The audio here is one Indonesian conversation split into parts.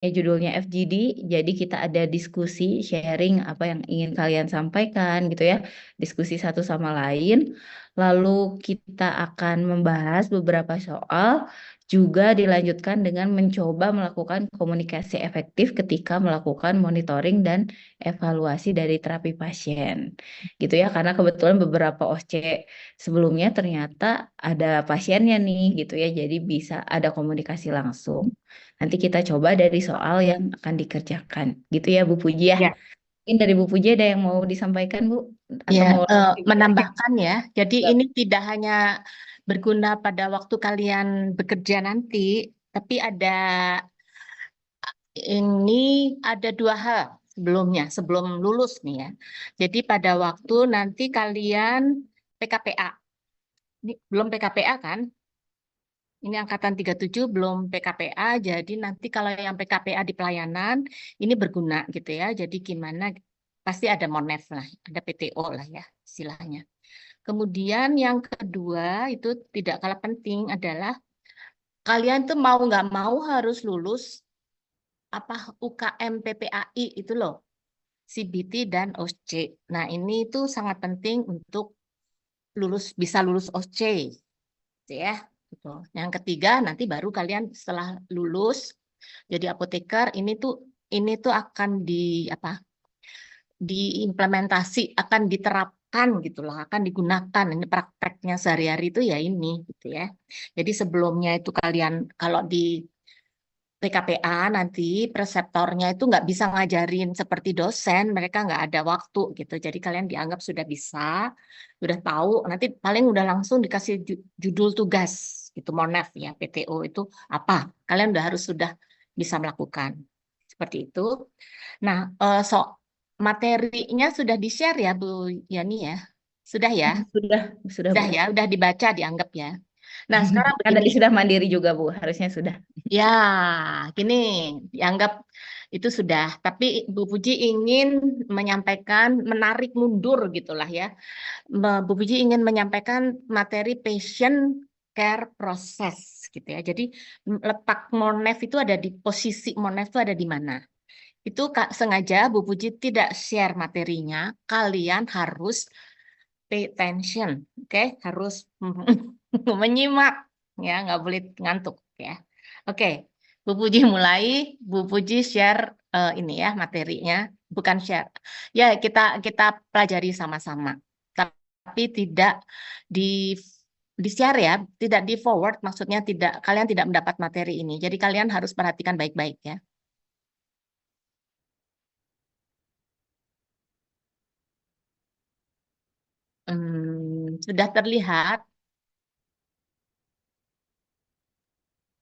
Ya, judulnya FGD, jadi kita ada diskusi, sharing apa yang ingin kalian sampaikan gitu ya, diskusi satu sama lain. Lalu kita akan membahas beberapa soal, juga dilanjutkan dengan mencoba melakukan komunikasi efektif ketika melakukan monitoring dan evaluasi dari terapi pasien. Gitu ya, karena kebetulan beberapa OSC sebelumnya ternyata ada pasiennya nih gitu ya, jadi bisa ada komunikasi langsung. Nanti kita coba dari soal yang akan dikerjakan. Gitu ya Bu Puji ya. Ya, Mungkin dari Bu Puji ada yang mau disampaikan Bu? ya, Atau mau menambahkan ya. Jadi ini tidak hanya berguna pada waktu kalian bekerja nanti, tapi ada dua hal sebelumnya, sebelum lulus nih ya. Jadi pada waktu nanti kalian PKPA, ini belum PKPA kan? Ini angkatan 37 belum PKPA, jadi nanti kalau yang PKPA di pelayanan, ini berguna gitu ya. Jadi gimana, pasti ada Monef lah, ada PTO lah ya istilahnya. Kemudian yang kedua itu tidak kalah penting adalah kalian tuh mau nggak mau harus lulus apa UKM PPAI itu loh, CBT dan OSC. Nah ini itu sangat penting untuk bisa lulus OSC, gitu ya. Gitu. Yang ketiga nanti baru kalian setelah lulus jadi apoteker ini tuh akan apa diimplementasi, akan diterapkan gitulah, akan digunakan. Ini prakteknya sehari-hari itu ya ini gitu ya. Jadi sebelumnya itu kalian kalau di PKPA nanti preseptornya itu nggak bisa ngajarin seperti dosen, mereka nggak ada waktu gitu. Jadi kalian dianggap sudah bisa, sudah tahu, nanti paling udah langsung dikasih judul tugas gitu, Monef ya, PTO itu apa? Kalian udah harus sudah bisa melakukan seperti itu. Nah, materinya sudah di-share ya Bu Yani ya? Sudah ya? sudah Sudah Bu. ya, udah dibaca, dianggap ya. Nah, sekarang Kan begini. tadi sudah mandiri juga Bu, harusnya sudah. Ya, gini, dianggap itu sudah. Tapi Bu Puji ingin menyampaikan, menarik mundur gitulah ya. Bu Puji ingin menyampaikan materi patient care process gitu ya. Jadi letak Monef itu ada di posisi Monef itu ada di mana? Itu sengaja Bu Puji tidak share materinya. Kalian harus pay attention, oke? Harus menyimak ya, nggak boleh ngantuk ya. Oke, Bu Puji mulai, Bu Puji share ini ya materinya, bukan share. Ya kita kita pelajari sama-sama, tapi tidak di di share ya, tidak di forward, maksudnya tidak kalian tidak mendapat materi ini. Jadi kalian harus perhatikan baik-baik ya. Sudah terlihat.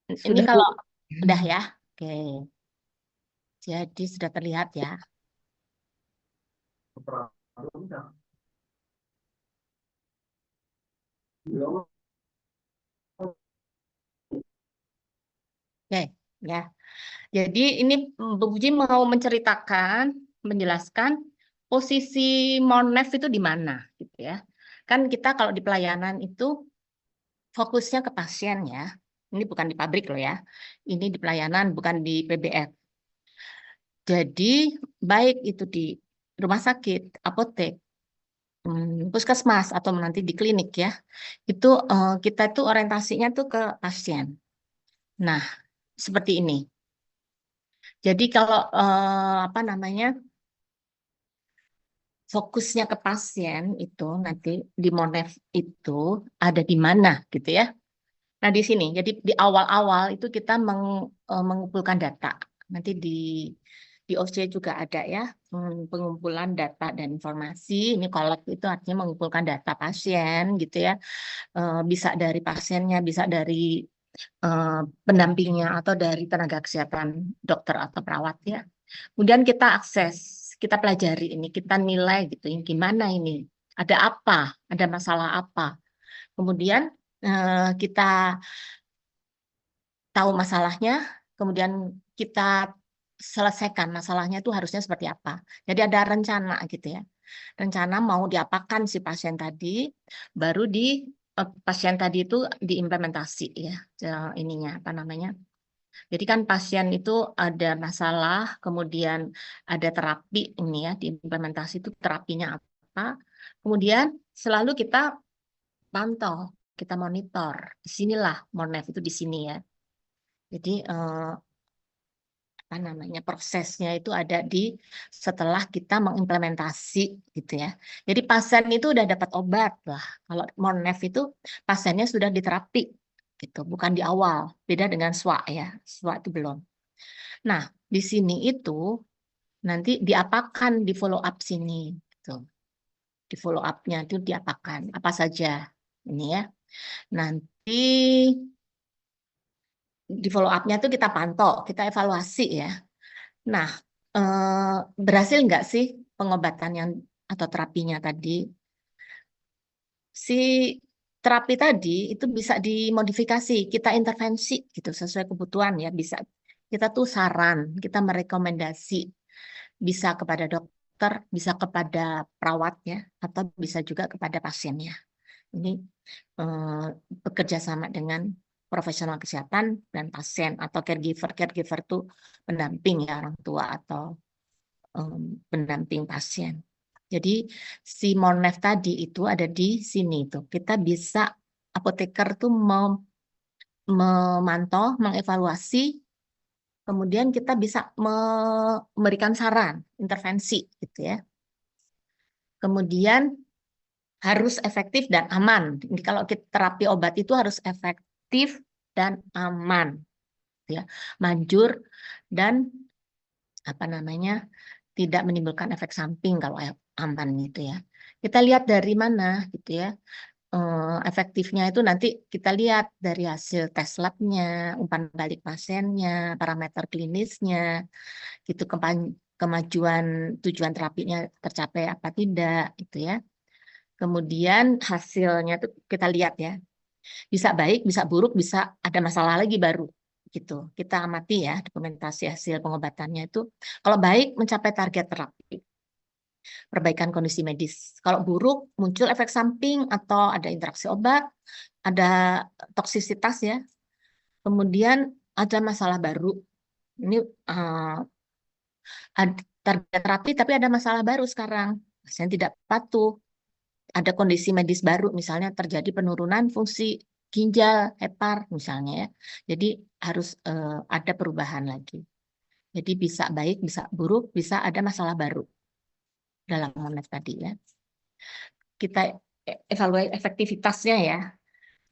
Ini Sudah kalau Bu. udah ya, oke. Jadi sudah terlihat ya. Oke, ya. Jadi ini Bu Puji mau menceritakan, menjelaskan posisi Monef itu di mana, gitu ya. Kan kita kalau di pelayanan itu fokusnya ke pasien ya. Ini bukan di pabrik loh ya. Ini di pelayanan, bukan di PBF. Jadi baik itu di rumah sakit, apotek, puskesmas atau nanti di klinik ya. Itu kita itu orientasinya tuh ke pasien. Nah, seperti ini. Jadi kalau apa namanya fokusnya ke pasien itu nanti di Monef itu ada di mana gitu ya. Nah di sini, jadi di awal-awal itu kita mengumpulkan data. Nanti di OC juga ada ya pengumpulan data dan informasi. Ini collect itu artinya mengumpulkan data pasien gitu ya. Bisa dari pasiennya, bisa dari eh, pendampingnya atau dari tenaga kesehatan dokter atau perawat ya. Kemudian kita akses, kita pelajari ini, kita nilai gitu, yang gimana ini, ada apa, ada masalah apa. Kemudian kita tahu masalahnya, kemudian kita selesaikan masalahnya itu harusnya seperti apa. Jadi ada rencana gitu ya. Rencana mau diapakan si pasien tadi, baru pasien tadi itu diimplementasi ya, ininya apa namanya Jadi kan pasien itu ada masalah, kemudian ada terapi ini ya, diimplementasi itu terapinya apa. Kemudian selalu kita pantau, kita monitor. Disinilah Monef itu di sini ya. Jadi apa namanya prosesnya itu ada di setelah kita mengimplementasi gitu ya. Jadi pasien itu udah dapat obat lah. Kalau Monef itu pasiennya sudah diterapi gitu, bukan di awal. Beda dengan SWA ya. SWA itu belum. Nah, di sini itu nanti diapakan di follow up sini gitu. Di follow up-nya itu diapakan apa saja ini ya. Nanti di follow up-nya itu kita pantau, kita evaluasi ya. Nah, berhasil nggak sih pengobatan yang atau terapinya tadi? Si terapi tadi itu bisa dimodifikasi, kita intervensi gitu sesuai kebutuhan ya. Bisa kita tuh saran, kita merekomendasi, bisa kepada dokter, bisa kepada perawatnya, atau bisa juga kepada pasiennya. Ini eh, bekerja sama dengan profesional kesehatan dan pasien atau caregiver. Caregiver itu pendamping ya orang tua atau pendamping pasien. Jadi si Monef tadi itu ada di sini tuh. Kita bisa apoteker tuh memantau, mengevaluasi, kemudian kita bisa memberikan saran, intervensi gitu ya. Kemudian harus efektif dan aman. Jadi kalau kita terapi obat itu harus efektif dan aman, ya, manjur dan apa namanya tidak menimbulkan efek samping kalau aman gitu ya. Kita lihat dari mana gitu ya. Efektifnya itu nanti kita lihat dari hasil tes labnya, umpan balik pasiennya, parameter klinisnya, gitu kemajuan tujuan terapinya tercapai apa tidak gitu ya. Kemudian hasilnya tuh kita lihat ya. Bisa baik, bisa buruk, bisa ada masalah lagi baru gitu. Kita amati ya dokumentasi hasil pengobatannya itu. Kalau baik mencapai target terapi, perbaikan kondisi medis. Kalau buruk muncul efek samping atau ada interaksi obat, ada toksisitas ya. Kemudian ada masalah baru. Ini target terapi tapi ada masalah baru sekarang. Pasien tidak patuh, ada kondisi medis baru, misalnya terjadi penurunan fungsi ginjal, hepar misalnya ya. Jadi harus ada perubahan lagi. Jadi bisa baik, bisa buruk, bisa ada masalah baru dalam Monef tadi ya. Kita evaluasi efektivitasnya ya.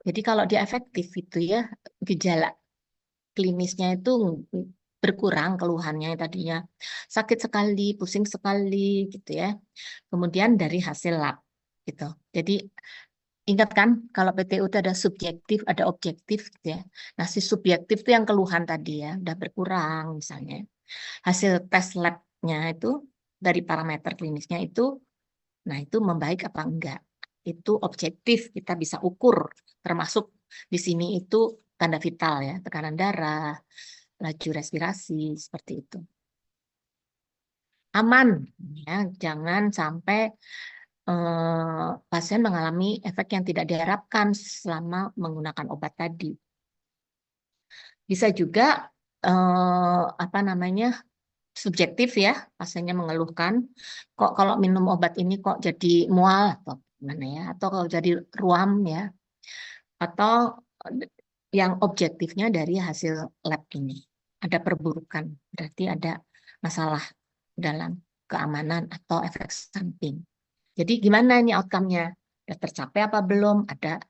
Jadi kalau dia efektif itu ya, gejala klinisnya itu berkurang keluhannya yang tadinya sakit sekali, pusing sekali gitu ya. Kemudian dari hasil lab gitu. Jadi ingat kan, kalau PTU itu ada subjektif, ada objektif gitu ya. Nah, si subjektif itu yang keluhan tadi ya, udah berkurang misalnya. Hasil tes labnya itu dari parameter klinisnya itu, nah itu membaik apa enggak. Itu objektif, kita bisa ukur. Termasuk di sini itu tanda vital ya, tekanan darah, laju respirasi, seperti itu. Aman, ya, jangan sampai pasien mengalami efek yang tidak diharapkan selama menggunakan obat tadi. Bisa juga apa namanya subjektif ya, pasiennya mengeluhkan kok kalau minum obat ini kok jadi mual atau gimana ya, atau kalau jadi ruam ya, atau yang objektifnya dari hasil lab ini ada perburukan, berarti ada masalah dalam keamanan atau efek samping. Jadi gimana ini outcome-nya? Sudah tercapai apa belum? Ada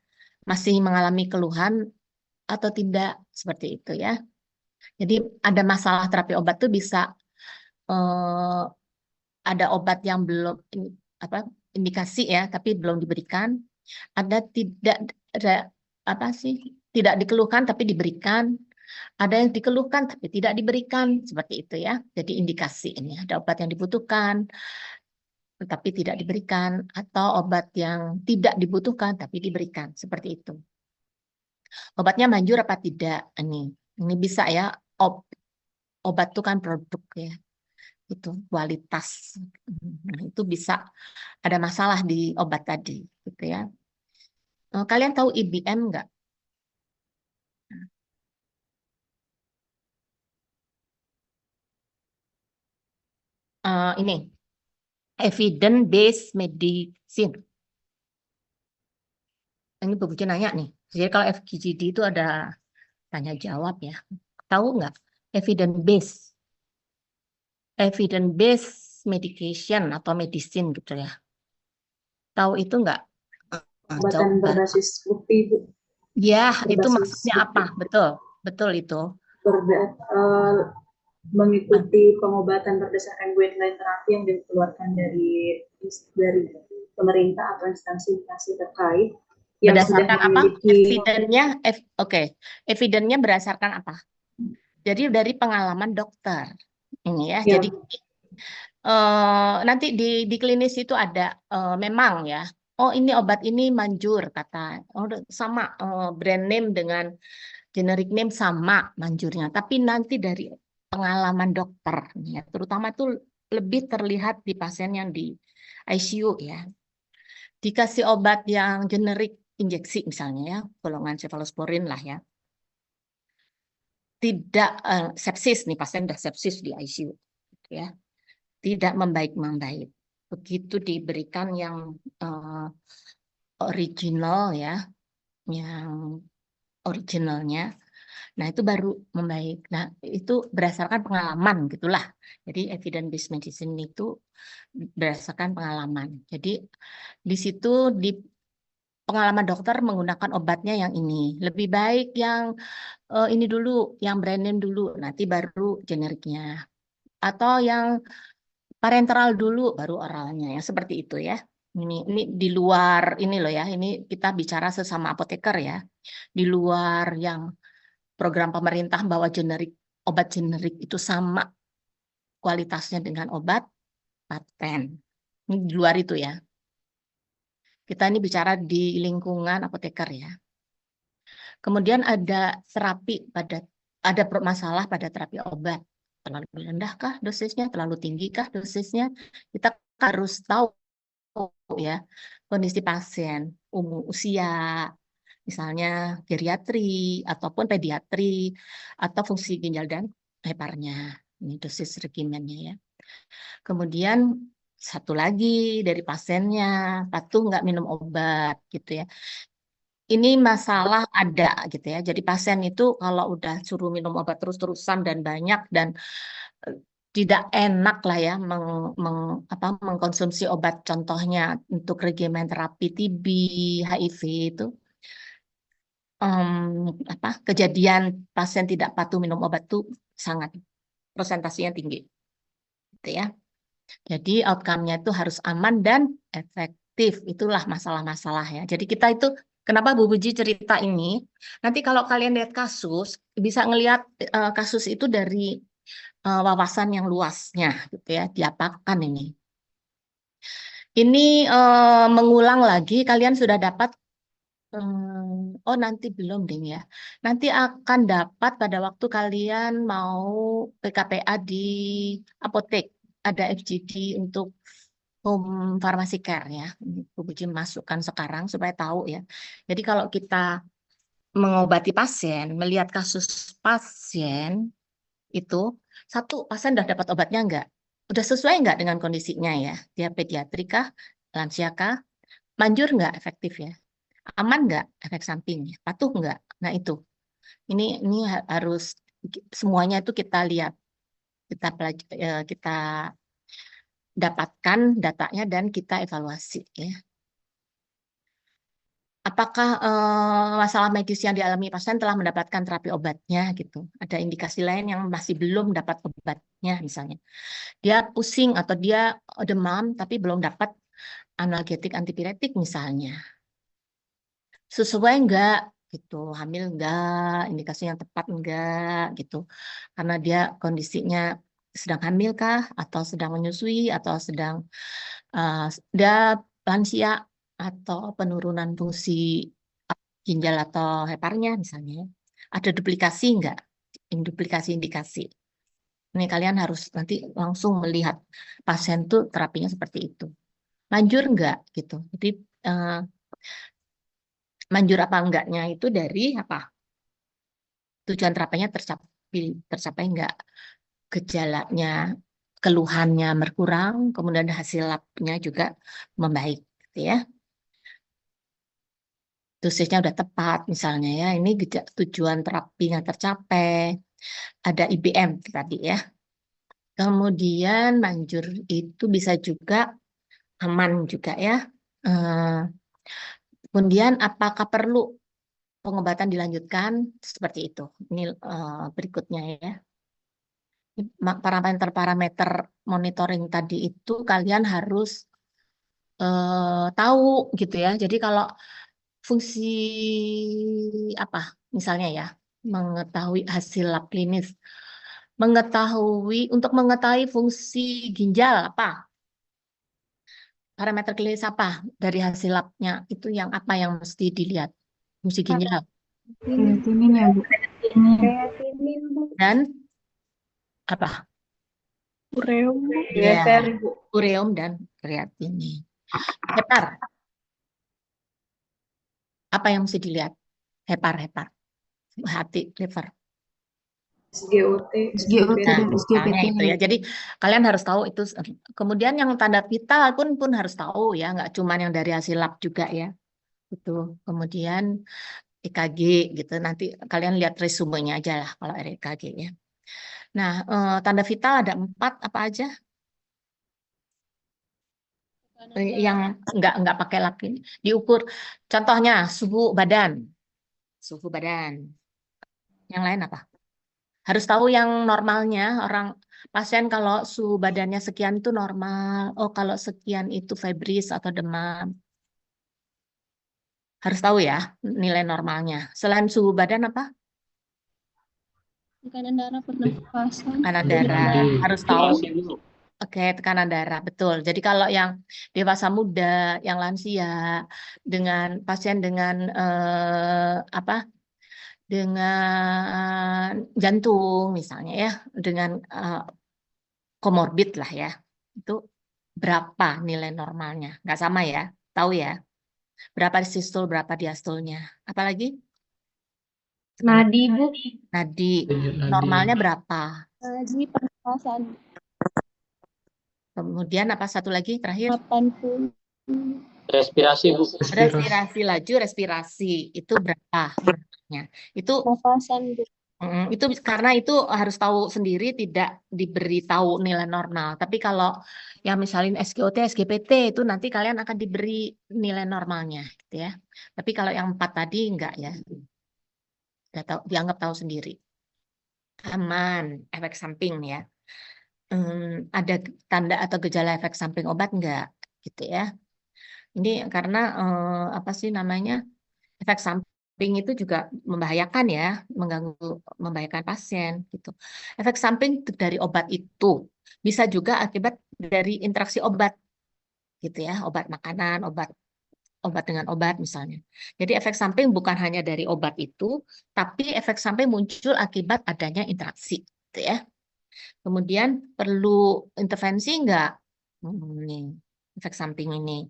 masih mengalami keluhan atau tidak? Seperti itu ya. Jadi ada masalah terapi obat tuh bisa eh, ada obat yang belum apa indikasi ya, tapi belum diberikan. Ada tidak ada apa sih? Tidak dikeluhkan tapi diberikan. Ada yang dikeluhkan tapi tidak diberikan. Seperti itu ya. Jadi indikasi ini ada obat yang dibutuhkan tetapi tidak diberikan, atau obat yang tidak dibutuhkan tapi diberikan, seperti itu. Obatnya manjur apa tidak? Ini bisa ya. Obat itu kan produk ya, itu kualitas. Nah, itu bisa ada masalah di obat tadi, gitu ya. Kalian tahu IBM nggak? ini evidence based medicine. Ini Bu Puji nanya nih. Jadi kalau FGD itu ada tanya jawab ya. Tahu nggak evidence based medication atau medicine gitu ya? Tahu itu nggak? Pengobatan Coba. berbasis bukti, Bu. Ya, itu Berbasis maksudnya bukti. apa? Betul, betul itu. Mengikuti pengobatan berdasarkan guideline terapi yang dikeluarkan dari pemerintah atau instansi-instansi terkait yang sudah Berdasarkan apa? memiliki Evidennya, oke. Evidennya berdasarkan apa? Jadi dari pengalaman dokter. Ini ya. ya, Jadi nanti di klinis itu ada memang ya. Oh, ini obat ini manjur kata. Oh, sama brand name dengan generic name sama manjurnya. Tapi nanti dari pengalaman dokter ya, terutama itu lebih terlihat di pasien yang di ICU ya. Dikasih obat yang generik injeksi misalnya ya, golongan cefalosporin lah ya. Tidak sepsis nih, pasien sudah sepsis di ICU ya. Tidak membaik-membaik. Begitu diberikan yang original ya, yang originalnya, nah itu baru membaik. Nah itu berdasarkan pengalaman gitulah. Jadi evidence based medicine itu berdasarkan pengalaman. Jadi di situ di pengalaman dokter menggunakan obatnya yang ini. Lebih baik yang ini dulu, yang brand name dulu, nanti baru generiknya. Atau yang parenteral dulu, baru oralnya. Ya, seperti itu ya. Ini di luar ini loh ya. Ini kita bicara sesama apoteker ya. Di luar yang program pemerintah bahwa obat generik itu sama kualitasnya dengan obat paten. Ini di luar itu ya. Kita ini bicara di lingkungan apoteker ya. Kemudian ada masalah pada terapi obat. Terlalu rendahkah dosisnya, terlalu tinggikah dosisnya? Kita harus tahu ya kondisi pasien, usia, misalnya geriatri ataupun pediatri atau fungsi ginjal dan heparnya. Ini dosis regimennya ya. Kemudian satu lagi dari pasiennya, patuh nggak minum obat gitu ya. Ini masalah ada gitu ya. Jadi pasien itu kalau udah suruh minum obat terus-terusan dan banyak dan tidak enak lah ya mengkonsumsi obat contohnya untuk regimen terapi TB, HIV itu kejadian pasien tidak patuh minum obat itu sangat persentasenya tinggi gitu ya. Jadi outcome-nya itu harus aman dan efektif. Itulah masalah-masalah ya. Jadi kita itu kenapa Bu Puji cerita ini? Nanti kalau kalian lihat kasus bisa ngelihat kasus itu dari wawasan yang luasnya gitu ya. Diapakan ini? Ini mengulang lagi kalian sudah dapat oh nanti belum ding ya. Nanti akan dapat pada waktu kalian mau PKPA di apotek. Ada FGD untuk home pharmacy care ya. Ini Bu Puji masukkan sekarang supaya tahu ya. Jadi kalau kita mengobati pasien, melihat kasus pasien itu, satu pasien sudah dapat obatnya enggak? Udah sesuai enggak dengan kondisinya ya? Dia pediatri kah? Lansia kah? Manjur enggak efektif ya? Aman nggak efek sampingnya, patuh nggak? Nah itu, ini harus semuanya itu kita lihat, kita dapatkan datanya dan kita evaluasi ya. Apakah masalah medis yang dialami pasien telah mendapatkan terapi obatnya gitu? Ada indikasi lain yang masih belum dapat obatnya misalnya. Dia pusing atau dia demam tapi belum dapat analgetik antipiretik misalnya. Sesuai enggak gitu, hamil enggak, indikasi yang tepat enggak gitu. Karena dia kondisinya sedang hamil kah atau sedang menyusui atau sedang dia lansia atau penurunan fungsi ginjal atau heparnya misalnya. Ada duplikasi enggak? Duplikasi indikasi. Ini kalian harus nanti langsung melihat pasien tuh terapinya seperti itu. Manjur enggak gitu. Jadi manjur apa enggaknya itu dari apa? Tujuan terapinya tercapai enggak, gejalanya keluhannya berkurang, kemudian hasil labnya juga membaik, gitu ya. Dosisnya udah tepat misalnya ya, ini tujuan terapi yang tercapai, ada IBM tadi ya. Kemudian manjur itu bisa juga aman juga ya. Kemudian apakah perlu pengobatan dilanjutkan? Seperti itu. Ini berikutnya ya. Parameter-parameter monitoring tadi itu kalian harus tahu gitu ya. Jadi kalau fungsi apa misalnya ya, mengetahui hasil lab klinis, untuk mengetahui fungsi ginjal apa, parameter klinis apa dari hasil labnya itu yang apa yang mesti dilihat, fungsi ginjal Kreatinin ya, Bu. Kreatinin, Bu. dan apa Ureum. ya, BFR, Bu. ureum dan kreatinin. Hepar, apa yang mesti dilihat? Hepar, hati, liver. SGOT, SGOT Nah, dan misalnya SGPT. itu ya. Jadi kalian harus tahu itu. Kemudian yang tanda vital pun harus tahu ya, nggak cuma yang dari hasil lab juga ya. Itu. Kemudian EKG gitu. Nanti kalian lihat resumenya aja lah kalau EKG ya. Nah, tanda vital ada 4 apa aja? Yang nggak pakai lab ini diukur. Contohnya suhu badan. Suhu badan. Yang lain apa? Harus tahu yang normalnya, orang pasien kalau suhu badannya sekian itu normal. Oh, kalau sekian itu febris atau demam. Harus tahu ya nilai normalnya. Selain suhu badan apa? Tekanan darah, pernafasan. Tekanan darah. Harus tahu. Oke, tekanan darah, betul. Jadi kalau yang dewasa muda, yang lansia, dengan pasien dengan apa? Dengan jantung misalnya ya, dengan komorbid lah ya, itu berapa nilai normalnya? Nggak sama ya, tahu ya? Berapa sistol, berapa diastolnya? Apalagi? Nadi, Bu. Nadi, normalnya berapa? Nadi, pernafasan. Kemudian apa satu lagi terakhir? 80. Respirasi, Bu. Respirasi, laju respirasi itu berapa? Itu Pernafasan, Bu. itu karena itu harus tahu sendiri, tidak diberitahu nilai normal. Tapi kalau yang misalnya SGOT, SGPT itu nanti kalian akan diberi nilai normalnya, gitu ya. Tapi kalau yang 4 tadi enggak ya, udah tahu, dianggap tahu sendiri. Aman, efek samping ya. Ada tanda atau gejala efek samping obat enggak, gitu ya. Ini karena apa sih namanya, efek samping itu juga membahayakan ya, membahayakan pasien gitu. Efek samping dari obat itu bisa juga akibat dari interaksi obat gitu ya, obat makanan, obat dengan obat misalnya. Jadi efek samping bukan hanya dari obat itu, tapi efek samping muncul akibat adanya interaksi gitu ya. Kemudian perlu intervensi enggak? Nih, efek samping ini.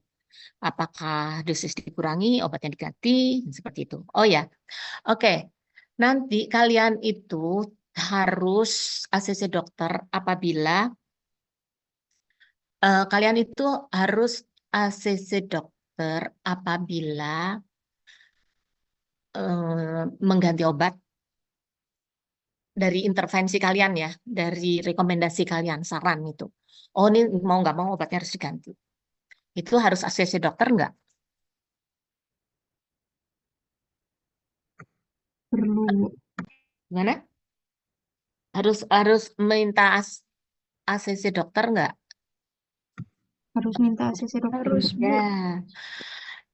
Apakah dosis dikurangi, obatnya diganti, seperti itu. Oh ya, oke. Nanti kalian itu harus ACC dokter apabila kalian itu harus ACC dokter apabila mengganti obat dari intervensi kalian ya, dari rekomendasi kalian, saran itu. Oh ini mau nggak mau obatnya harus diganti. Itu harus ACC dokter nggak? Perlu. Gimana? Harus minta ACC dokter nggak? Harus minta ACC dokter. Harus, Bu. Ya.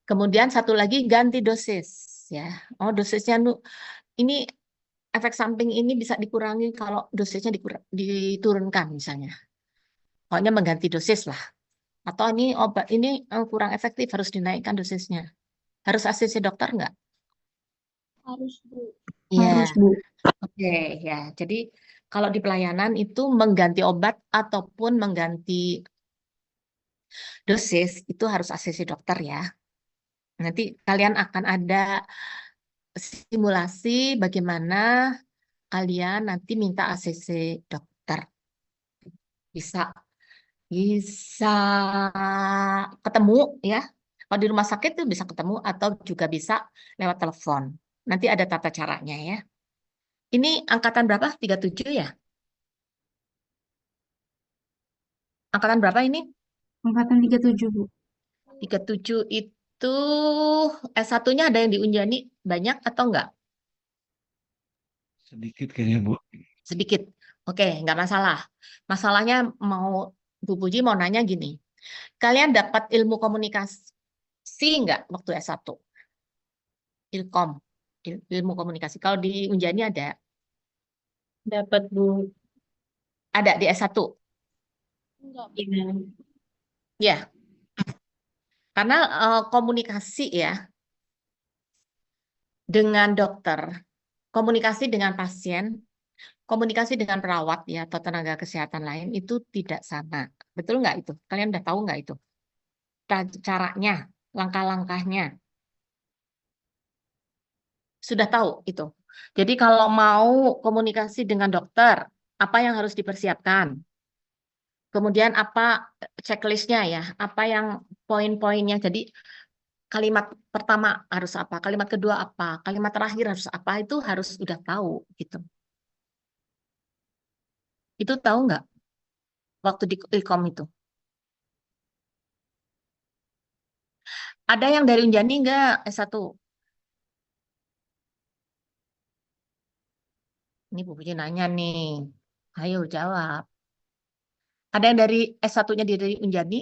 Kemudian satu lagi ganti dosis ya. Oh dosisnya ini efek samping ini bisa dikurangi kalau dosisnya diturunkan misalnya. Pokoknya mengganti dosis lah. Atau ini obat ini kurang efektif harus dinaikkan dosisnya. Harus ACC dokter nggak? Harus, Bu. Ya. Harus, Bu. Oke ya. Jadi kalau di pelayanan itu mengganti obat ataupun mengganti dosis itu harus ACC dokter ya. Nanti kalian akan ada simulasi bagaimana kalian nanti minta ACC dokter. bisa bisa ketemu ya. Kalau di rumah sakit tuh bisa ketemu atau juga bisa lewat telepon. Nanti ada tata caranya ya. Ini angkatan berapa? 37 ya? Angkatan berapa ini? Angkatan 37, Bu. 37 itu S1-nya ada yang di Unjani banyak atau enggak? Sedikit kayaknya, Bu. Sedikit. Oke, nggak masalah. Masalahnya mau Bu Puji mau nanya gini. Kalian dapat ilmu komunikasi nggak waktu S1? Ilkom, ilmu komunikasi. Kalau di Unjani ada Dapat Bu. di S1. Iya. Ya, karena komunikasi ya dengan dokter, komunikasi dengan pasien, komunikasi dengan perawat ya atau tenaga kesehatan lain itu tidak sama. Betul nggak itu? Kalian udah tahu nggak itu? Caranya, langkah-langkahnya. Sudah tahu itu. Jadi kalau mau komunikasi dengan dokter, apa yang harus dipersiapkan? Kemudian apa checklistnya ya? Apa yang poin-poinnya? Jadi kalimat pertama harus apa? Kalimat kedua apa? Kalimat terakhir harus apa? Itu harus udah tahu gitu. Itu tahu nggak waktu di Ilkom itu? Ada yang dari Unjani nggak S1? Ini Bu Puji nanya nih. Ayo jawab. Ada yang dari S1-nya dari Unjani?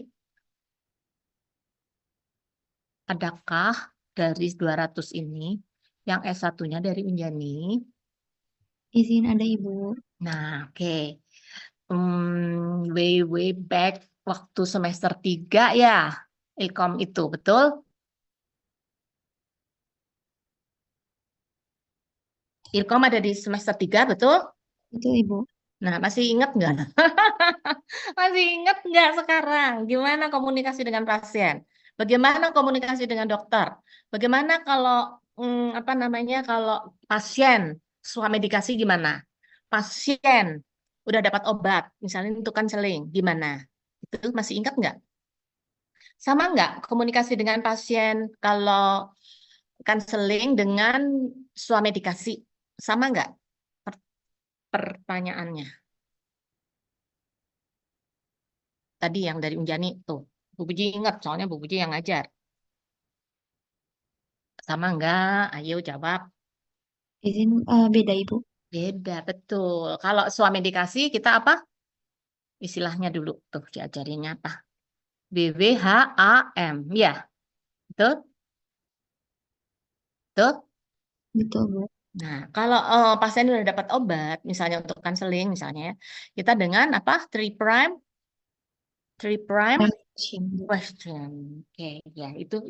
Adakah dari 200 ini yang S1-nya dari Unjani? Izin ada Ibu. Nah, oke. Way back waktu semester 3 ya, Ilkom itu, betul? Ilkom ada di semester 3, betul? Betul, Ibu. Nah, masih ingat nggak? Masih ingat nggak sekarang? Gimana komunikasi dengan pasien? Bagaimana komunikasi dengan dokter? Bagaimana kalau apa namanya kalau pasien medikasi gimana? Pasien udah dapat obat, misalnya untuk konseling, gimana? Itu masih ingat nggak? Sama nggak komunikasi dengan pasien kalau konseling dengan medikasi? Sama nggak pertanyaannya? Tadi yang dari Unjani tuh. Bu Puji ingat, soalnya Bu Puji yang ngajar. Sama enggak? Ayo jawab. Izin beda, Ibu. Beda, betul. Kalau medikasi kita apa? Istilahnya dulu tuh diajarinnya apa? BWHAM. Ya, betul? Betul? Betul, Bu. Nah, kalau pasien udah dapat obat, misalnya untuk konseling misalnya ya, kita dengan apa? Three prime Question, Bu. question. Oke, ya itu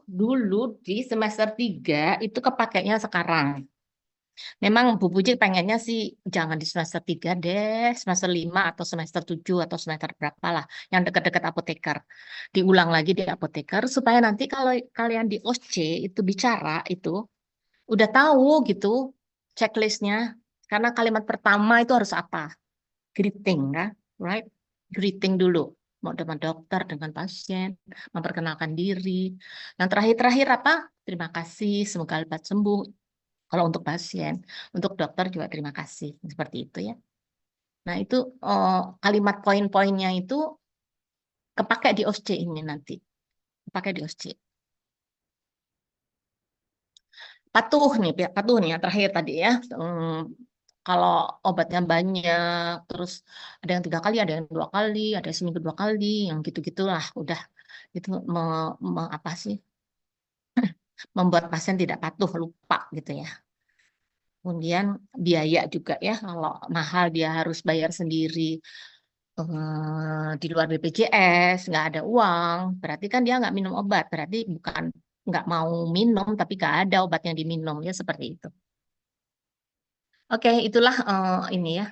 dulu di semester 3 itu kepakainya sekarang. Memang Bu Puji pengennya sih jangan di semester 3 deh, semester 5 atau semester 7 atau semester berapa lah yang dekat-dekat apoteker. Diulang lagi di apoteker supaya nanti kalau kalian di OSC itu bicara itu udah tahu gitu checklistnya. Karena kalimat pertama itu harus apa? Greeting kan, right? Greeting dulu. Mau dengan dokter, dengan pasien, memperkenalkan diri. Yang terakhir-terakhir apa? Terima kasih, semoga lebat sembuh. Kalau untuk pasien, untuk dokter juga terima kasih. Seperti itu ya. Nah itu kalimat poin-poinnya itu kepakai di OSCE ini nanti. Kepakai di OSCE. Patuh nih yang terakhir tadi ya. Kalau obatnya banyak, terus ada yang 3 kali, ada yang 2 kali, ada yang seminggu 2 kali, yang gitu-gitulah. Udah itu apa sih? Membuat pasien tidak patuh, lupa gitu ya. Kemudian biaya juga ya, kalau mahal dia harus bayar sendiri di luar BPJS, nggak ada uang, berarti kan dia nggak minum obat, berarti bukan nggak mau minum, tapi nggak ada obat yang diminum, ya seperti itu. Oke, itulah ini ya,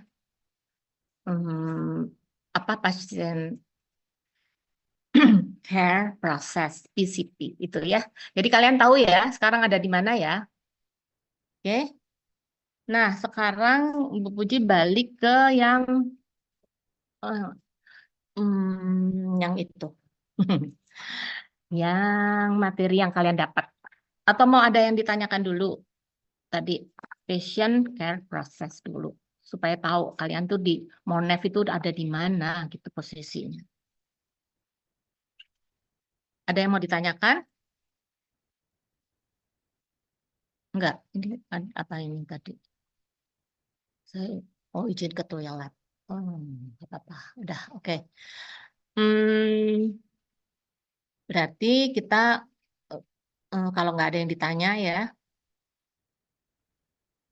apa pasien care process PCP itu ya. Jadi kalian tahu ya, sekarang ada di mana ya? Oke. Nah, sekarang Ibu Puji balik ke yang eh, yang itu. Yang materi yang kalian dapat. Atau mau ada yang ditanyakan dulu tadi patient care process dulu supaya tahu kalian tuh di Monef itu ada di mana gitu posisinya. Ada yang mau ditanyakan? Enggak. Ini apa ini tadi? Oh, izin ke toilet. Oh, nggak apa-apa. Udah, oke. Hmm, berarti kita kalau nggak ada yang ditanya ya,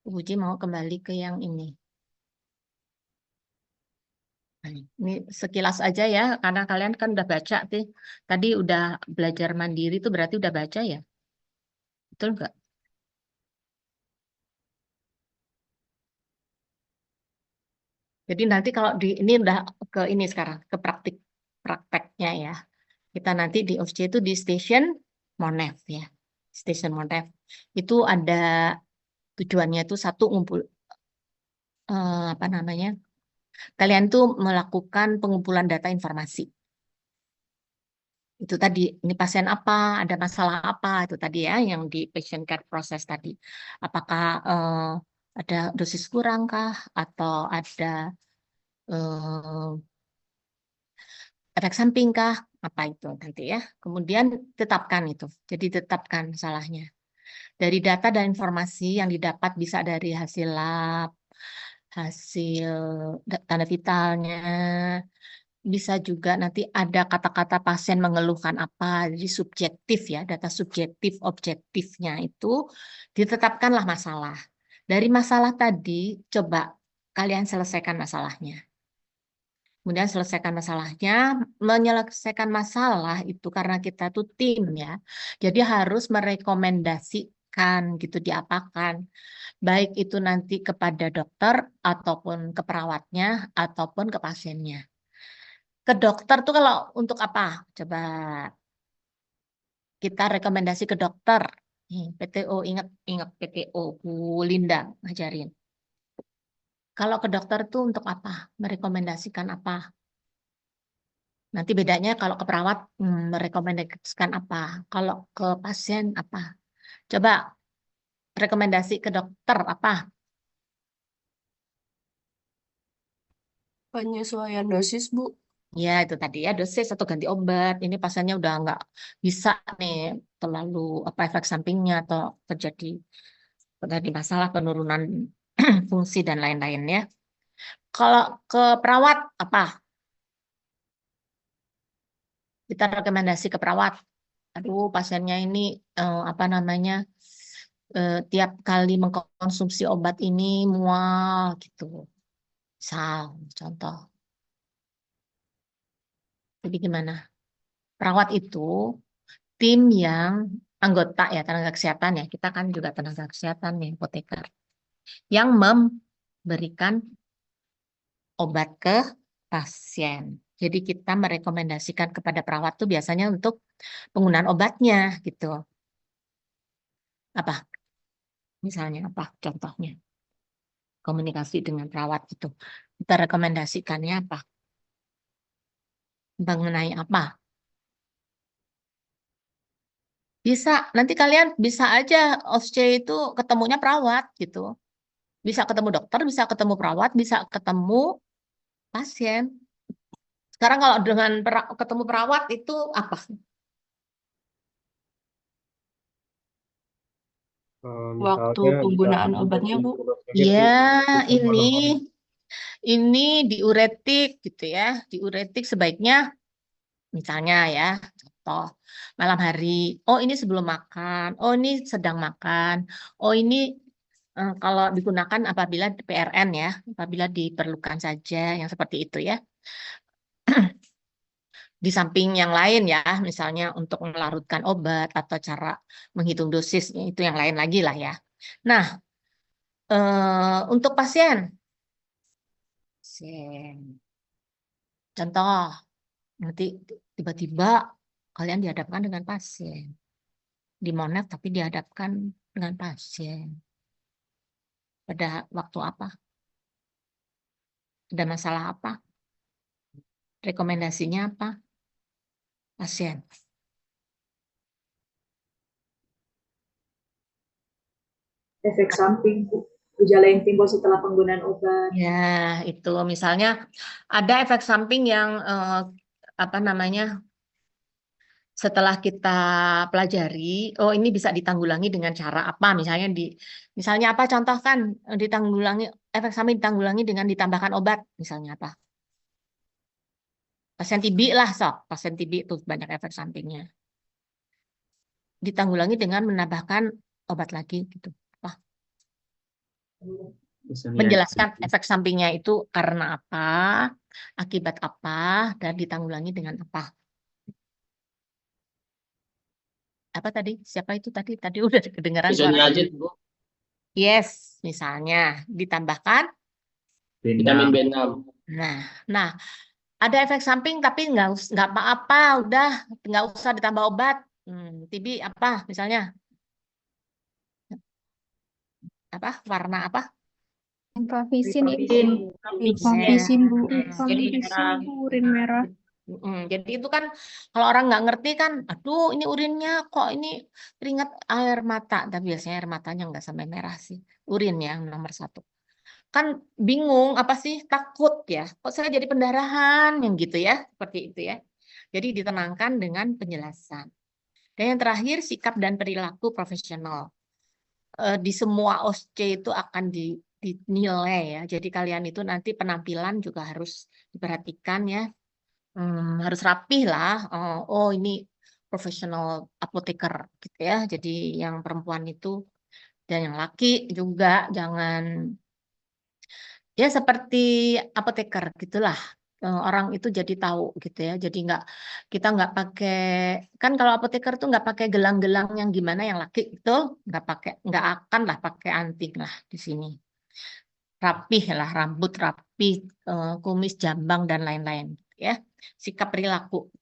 Uji mau kembali ke yang ini. Nah, ini sekilas aja ya, karena kalian kan udah baca sih. Tadi udah belajar mandiri itu berarti udah baca ya? Betul nggak? Jadi nanti kalau di ini udah ke ini sekarang, ke prakteknya ya. Kita nanti di OFC itu di Station Monef ya. Station Monef. Itu ada tujuannya itu satu ngumpul apa namanya? Kalian tuh melakukan pengumpulan data informasi. Itu tadi, ini pasien apa, ada masalah apa, itu tadi ya, yang di patient care process tadi. Apakah ada dosis kurang kah, atau ada efek samping kah, apa itu nanti ya. Kemudian tetapkan itu, jadi tetapkan masalahnya. Dari data dan informasi yang didapat bisa dari hasil lab, hasil tanda vitalnya, bisa juga nanti ada kata-kata pasien mengeluhkan apa, jadi subjektif ya, data subjektif, objektifnya itu ditetapkanlah masalah. Dari masalah tadi, coba kalian selesaikan masalahnya. Kemudian selesaikan masalahnya, menyelesaikan masalah itu karena kita tuh tim ya, jadi harus merekomendasikan gitu diapakan. Baik itu nanti kepada dokter, ataupun ke perawatnya, ataupun ke pasiennya. Ke dokter tuh kalau untuk apa? Coba kita rekomendasi ke dokter. PTO, ingat PTO, Bu Linda ngajarin. Kalau ke dokter tuh untuk apa? Merekomendasikan apa? Nanti bedanya kalau ke perawat merekomendasikan apa? Kalau ke pasien apa? Coba rekomendasi ke dokter apa? Penyesuaian dosis, Bu. Ya, itu tadi ya, dosis atau ganti obat. Ini pasiennya udah nggak bisa nih terlalu apa efek sampingnya atau terjadi masalah penurunan fungsi dan lain-lain ya. Kalau ke perawat apa? Kita rekomendasi ke perawat. Aduh, pasiennya ini apa namanya? Tiap kali mengkonsumsi obat ini mual gitu. Misal, contoh. Jadi gimana? Perawat itu tim yang anggota ya tenaga kesehatan ya. Kita kan juga tenaga kesehatan nih, apoteker. Yang memberikan obat ke pasien. Jadi kita merekomendasikan kepada perawat tuh biasanya untuk penggunaan obatnya gitu. Apa? Misalnya apa contohnya? Komunikasi dengan perawat itu. Kita rekomendasikannya apa? Mengenai apa? Bisa, nanti kalian bisa aja OSCE itu ketemunya perawat gitu. Bisa ketemu dokter, bisa ketemu perawat, bisa ketemu pasien. Sekarang kalau dengan ketemu perawat itu apa? Waktu Misalnya penggunaan dikasih obatnya, Bu. gitu. Ya, Itu ini malam hari. ini diuretik gitu ya. Diuretik sebaiknya misalnya ya, contoh malam hari. Oh, ini sebelum makan. Oh, ini sedang makan. Oh, ini kalau digunakan apabila PRN ya, apabila diperlukan saja yang seperti itu ya. Di samping yang lain ya, misalnya untuk melarutkan obat atau cara menghitung dosisnya itu yang lain lagi lah ya. Nah, untuk pasien. Contoh, nanti tiba-tiba kalian dihadapkan dengan pasien. Di Monef tapi dihadapkan dengan pasien. Pada waktu apa? Ada masalah apa? Rekomendasinya apa? Pasien. Efek samping, Bu. Gejala yang timbul setelah penggunaan obat. Ya, itu misalnya ada efek samping yang apa namanya, setelah kita pelajari, oh ini bisa ditanggulangi dengan cara apa? Misalnya apa? Contohkan ditanggulangi efek samping ditanggulangi dengan ditambahkan obat, misalnya apa? Pasien TB lah, sok. Pasien TB itu banyak efek sampingnya. Ditanggulangi dengan menambahkan obat lagi gitu. Apa? Menjelaskan efek sampingnya itu karena apa, akibat apa, dan ditanggulangi dengan apa. Apa tadi? Siapa itu tadi? Tadi udah kedengaran suara. Isoniazid, Bu. Yes, misalnya ditambahkan. Vitamin B6. Nah, ada efek samping tapi nggak apa-apa, udah nggak usah ditambah obat. TB apa misalnya? Apa? Warna apa? Rifavisin, Rifavisin. rifavisin Bu. Jadi Rifavisin Bu, urin merah. Jadi itu kan kalau orang nggak ngerti kan, aduh ini urinnya kok ini keringat air mata. Tapi biasanya air matanya nggak sampai merah sih. Urin yang nomor 1. Kan bingung apa sih, takut ya. Kok saya jadi pendarahan yang gitu ya, seperti itu ya. Jadi ditenangkan dengan penjelasan. Dan yang terakhir sikap dan perilaku profesional. Di semua OSCE itu akan dinilai ya. Jadi kalian itu nanti penampilan juga harus diperhatikan ya. Harus rapih lah. Oh ini profesional apoteker gitu ya. Jadi yang perempuan itu dan yang laki juga jangan ya seperti apoteker gitulah. Orang itu jadi tahu gitu ya. Jadi kita nggak pakai, kan kalau apoteker tuh nggak pakai gelang-gelang yang gimana yang laki itu nggak akan lah pakai anting lah di sini. Rapih lah, rambut rapih, kumis jambang dan lain-lain ya. Sikap perilaku,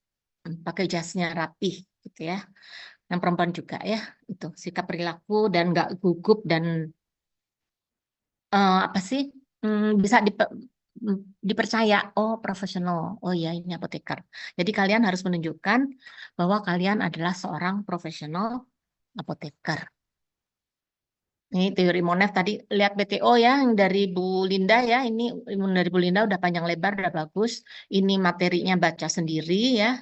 pakai jasnya rapih gitu ya. Yang perempuan juga ya, itu sikap perilaku dan nggak gugup dan apa sih, bisa dipercaya, oh profesional, oh ya ini apoteker. Jadi kalian harus menunjukkan bahwa kalian adalah seorang profesional apoteker. Ini teori Monef tadi, lihat BTO ya, yang dari Bu Linda ya, ini dari Bu Linda udah panjang lebar, udah bagus. Ini materinya baca sendiri ya.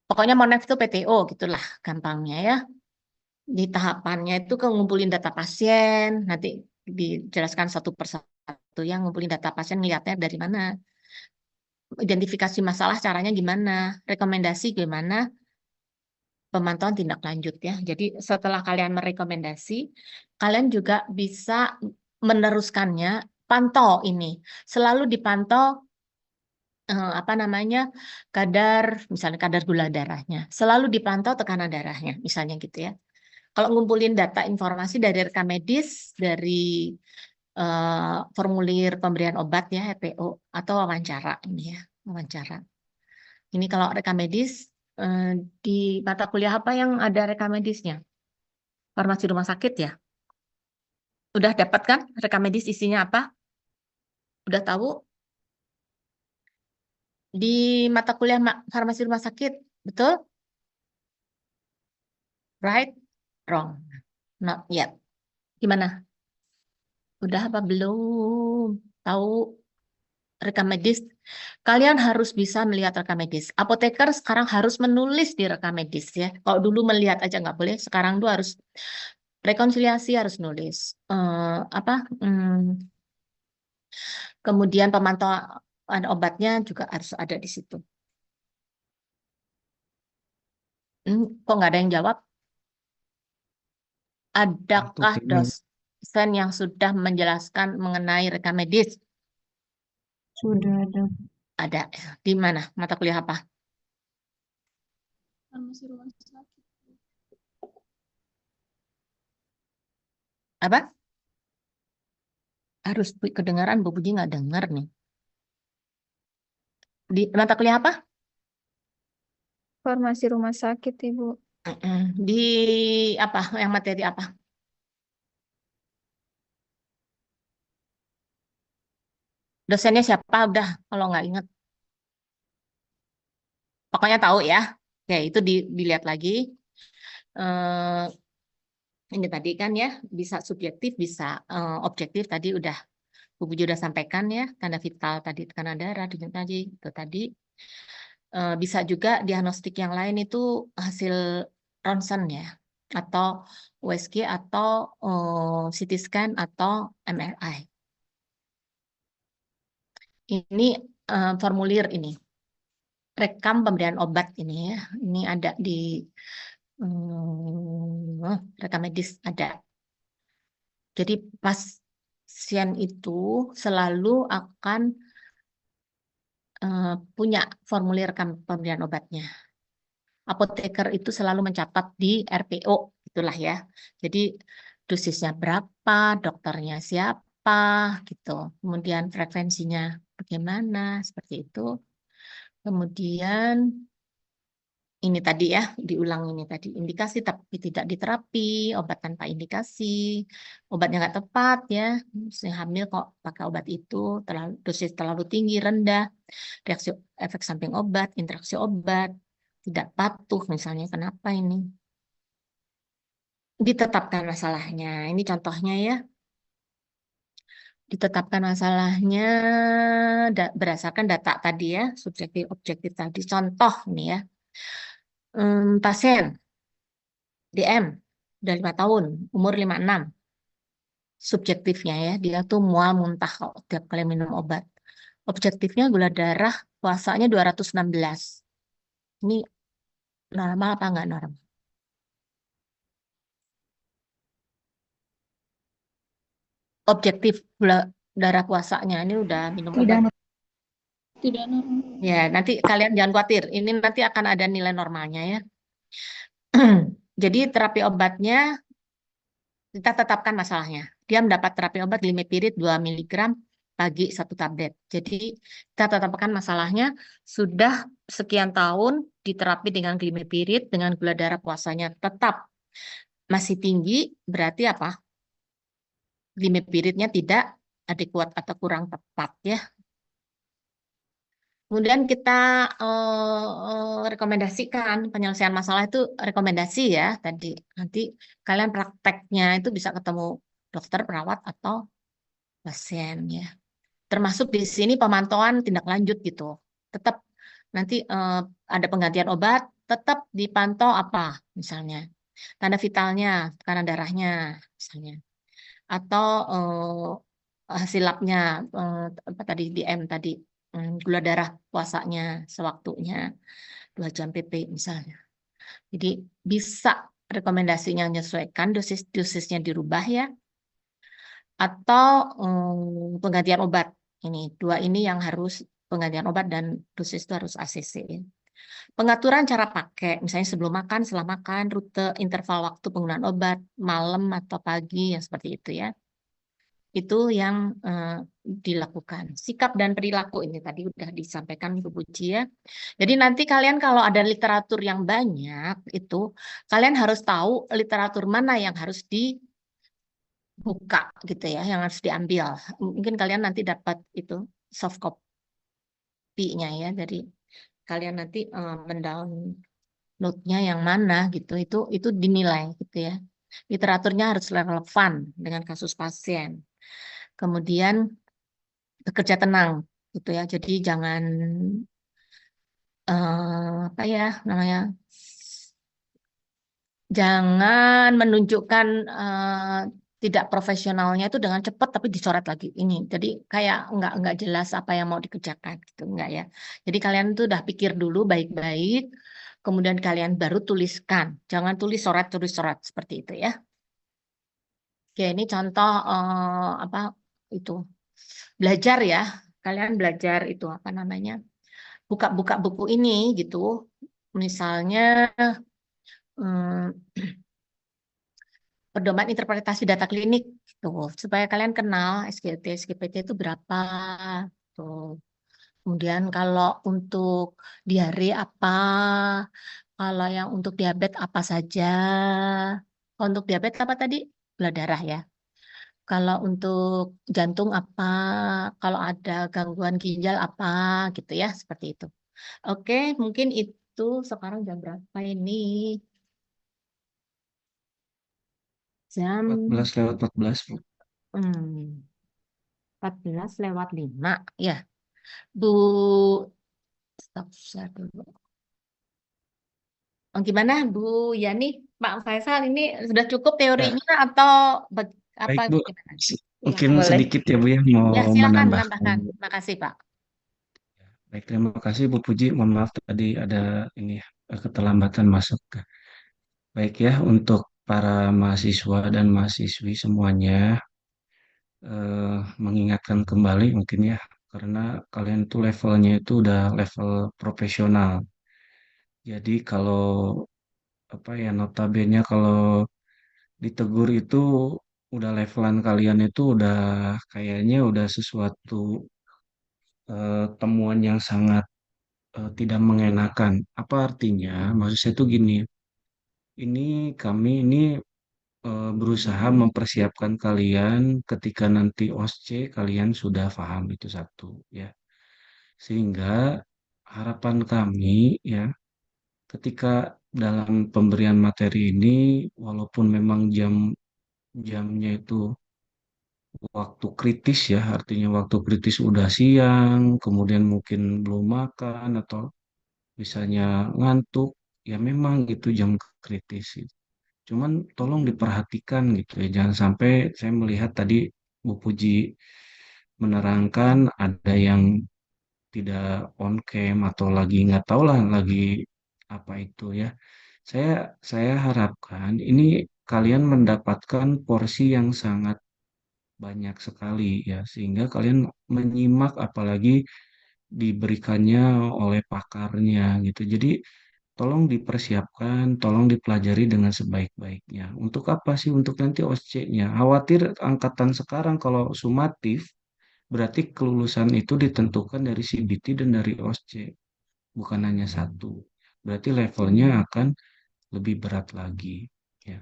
Pokoknya Monef itu PTO gitulah gampangnya ya. Di tahapannya itu ngumpulin data pasien, nanti dijelaskan satu persatu yang ngumpulin data pasien, ngeliatnya dari mana, identifikasi masalah caranya gimana, rekomendasi gimana, pemantauan tindak lanjut ya. Jadi setelah kalian merekomendasi, kalian juga bisa meneruskannya, pantau ini, selalu dipantau apa namanya, misalnya kadar gula darahnya, selalu dipantau tekanan darahnya, misalnya gitu ya. Kalau ngumpulin data informasi dari rekam medis, dari formulir pemberian obat ya, RPO, atau wawancara ini ya, wawancara. Ini kalau rekam medis, di mata kuliah apa yang ada rekam medisnya? Farmasi rumah sakit ya? Udah dapat kan rekam medis isinya apa? Udah tahu? Di mata kuliah farmasi rumah sakit, betul? Right? Wrong? Not yet. Gimana? Udah apa belum? Tahu rekam medis? Kalian harus bisa melihat rekam medis. Apoteker sekarang harus menulis di rekam medis ya. Kalau dulu melihat aja nggak boleh, sekarang tuh harus rekonsiliasi, harus nulis. Apa? Kemudian pemantauan obatnya juga harus ada di situ. Kok nggak ada yang jawab? Adakah dosen yang sudah menjelaskan mengenai rekam medis? Sudah ada. Ada. Di mana? Mata kuliah apa? Farmasi rumah sakit. Apa? Harus kedengaran, Bu Puji nggak dengar nih. Di mata kuliah apa? Farmasi rumah sakit, Ibu. Di apa? Yang materi apa? Dosennya siapa? Udah, kalau nggak ingat. Pokoknya tahu ya. Oke, itu dilihat lagi. Eh, ini tadi kan ya, bisa subjektif, bisa objektif. Tadi udah Bu Puji udah sampaikan ya, tanda vital tadi, tekanan darah, denyut nadi, itu tadi. Bisa juga diagnostik yang lain itu hasil ronsen ya, atau USG, atau CT scan, atau MRI. Ini formulir ini, rekam pemberian obat ini ya, ini ada di rekam medis ada. Jadi pasien itu selalu akan punya formulir rekam pemberian obatnya. Apoteker itu selalu mencatat di RPO, itulah ya. Jadi dosisnya berapa, dokternya siapa, gitu. Kemudian frekuensinya bagaimana, seperti itu. Kemudian ini tadi ya, diulang ini tadi, indikasi tapi tidak diterapi, obat tanpa indikasi, obatnya nggak tepat ya, si hamil kok pakai obat itu, dosis terlalu tinggi, rendah, reaksi efek samping obat, interaksi obat, tidak patuh misalnya, kenapa ini? Ditetapkan masalahnya, ini contohnya ya, ditetapkan masalahnya berdasarkan data tadi ya, subjektif objektif tadi. Contoh nih ya, pasien DM udah 5 tahun, umur 56. Subjektifnya ya, dia tuh mual muntah kalau tiap kali minum obat. Objektifnya gula darah puasanya 216. Ini normal apa enggak normal? Objektif gula darah puasanya ini udah minum obat. Tidak normal. Ya, nanti kalian jangan khawatir. Ini nanti akan ada nilai normalnya ya. Jadi terapi obatnya kita tetapkan masalahnya. Dia mendapat terapi obat glimepirid 2 mg pagi 1 tablet. Jadi kita tetapkan masalahnya sudah sekian tahun diterapi dengan glimepirid dengan gula darah puasanya tetap masih tinggi, berarti apa? Glimepiridnya tidak adekuat atau kurang tepat ya. Kemudian kita rekomendasikan penyelesaian masalah itu rekomendasi ya tadi. Nanti kalian prakteknya itu bisa ketemu dokter, perawat, atau pasien ya. Termasuk di sini pemantauan tindak lanjut gitu. Tetap nanti ada penggantian obat, tetap dipantau apa misalnya. Tanda vitalnya, tekanan darahnya misalnya. Atau hasil labnya apa tadi DM tadi, gula darah puasanya sewaktunya 2 jam PP misalnya. Jadi bisa rekomendasinya menyesuaikan, dosisnya dirubah ya, atau penggantian obat. Ini 2 ini yang harus penggantian obat dan dosis itu harus ACC. Pengaturan cara pakai, misalnya sebelum makan, setelah makan, rute, interval waktu penggunaan obat, malam atau pagi, yang seperti itu ya. Itu yang dilakukan. Sikap dan perilaku ini tadi udah disampaikan Bu Puji ya. Jadi nanti kalian kalau ada literatur yang banyak itu, kalian harus tahu literatur mana yang harus dibuka gitu ya, yang harus diambil. Mungkin kalian nanti dapat itu soft copy-nya ya, dari kalian nanti mendownload-nya yang mana gitu, itu dinilai gitu ya. Literaturnya harus relevan dengan kasus pasien. Kemudian bekerja tenang gitu ya. Jadi jangan apa ya namanya? Jangan menunjukkan tidak profesionalnya itu dengan cepat tapi dicoret lagi ini. Jadi kayak nggak jelas apa yang mau dikerjakan gitu, enggak ya. Jadi kalian tuh udah pikir dulu baik-baik, kemudian kalian baru tuliskan. Jangan tulis sorat seperti itu ya. Oke, ini contoh apa itu belajar ya. Kalian belajar itu apa namanya? Buka-buka buku ini gitu. Misalnya pedoman interpretasi data klinik gitu, supaya kalian kenal SGLT, SGPT itu berapa tuh. Kemudian kalau untuk diare apa, kalau yang untuk diabetes apa saja. Kalau untuk diabetes apa tadi? Gula darah ya. Kalau untuk jantung apa, kalau ada gangguan ginjal apa gitu ya, seperti itu. Oke, mungkin itu sekarang jam berapa ini? Jam 14 lewat 14, Bu. 14:05. Ya, Bu, stop share dulu. Gimana, Bu Yani? Pak Faisal, ini sudah cukup Ya, teorinya atau apa baik Bu. gimana? Ya, Mungkin Boleh. sedikit ya Bu ya ya mau silakan menambahkan. menambahkan. Makasih, Pak. Baik, terima kasih Bu Puji. Mohon maaf tadi ada ini ya, keterlambatan masuk. Baik ya, untuk para mahasiswa dan mahasiswi semuanya, mengingatkan kembali mungkin ya, karena kalian tuh levelnya itu udah level profesional. Jadi kalau apa ya, notabene kalau ditegur itu udah levelan kalian itu udah kayaknya udah sesuatu temuan yang sangat tidak mengenakan. Apa artinya? Maksud saya tuh gini, kami ini berusaha mempersiapkan kalian ketika nanti OSCE kalian sudah paham itu satu ya. Sehingga harapan kami ya ketika dalam pemberian materi ini walaupun memang jamnya itu waktu kritis ya, artinya waktu kritis udah siang, kemudian mungkin belum makan atau misalnya ngantuk, ya memang gitu jam kritis gitu. Cuman tolong diperhatikan gitu ya, jangan sampai saya melihat tadi Bu Puji menerangkan ada yang tidak on cam atau lagi nggak tahu lah lagi apa itu ya. Saya saya harapkan ini kalian mendapatkan porsi yang sangat banyak sekali ya, sehingga kalian menyimak apalagi diberikannya oleh pakarnya gitu. Jadi tolong dipersiapkan, tolong dipelajari dengan sebaik-baiknya. Untuk apa sih? Untuk nanti OSCE-nya. Khawatir angkatan sekarang kalau sumatif, berarti kelulusan itu ditentukan dari CBT dan dari OSCE, bukan hanya satu. Berarti levelnya akan lebih berat lagi. Ya.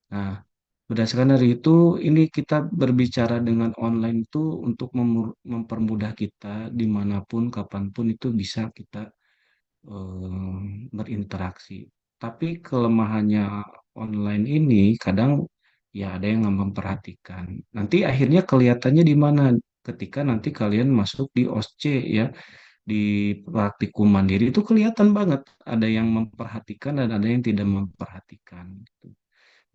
Nah, berdasarkan dari itu, ini kita berbicara dengan online itu untuk mempermudah kita dimanapun, kapanpun itu bisa kita berinteraksi. Tapi kelemahannya online ini kadang ya ada yang nggak memperhatikan. Nanti akhirnya kelihatannya di mana? Ketika nanti kalian masuk di OSCE ya, di praktikum mandiri itu kelihatan banget ada yang memperhatikan dan ada yang tidak memperhatikan. Gitu.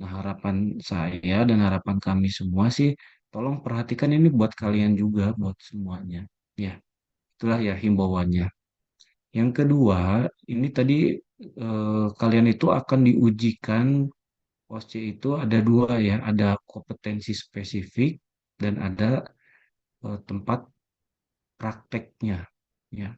Nah, harapan saya dan harapan kami semua sih, tolong perhatikan ini buat kalian juga, buat semuanya. Ya, itulah ya himbauannya. Yang kedua, ini tadi kalian itu akan diujikan OSCE itu ada dua ya, ada kompetensi spesifik dan ada tempat prakteknya. Ya,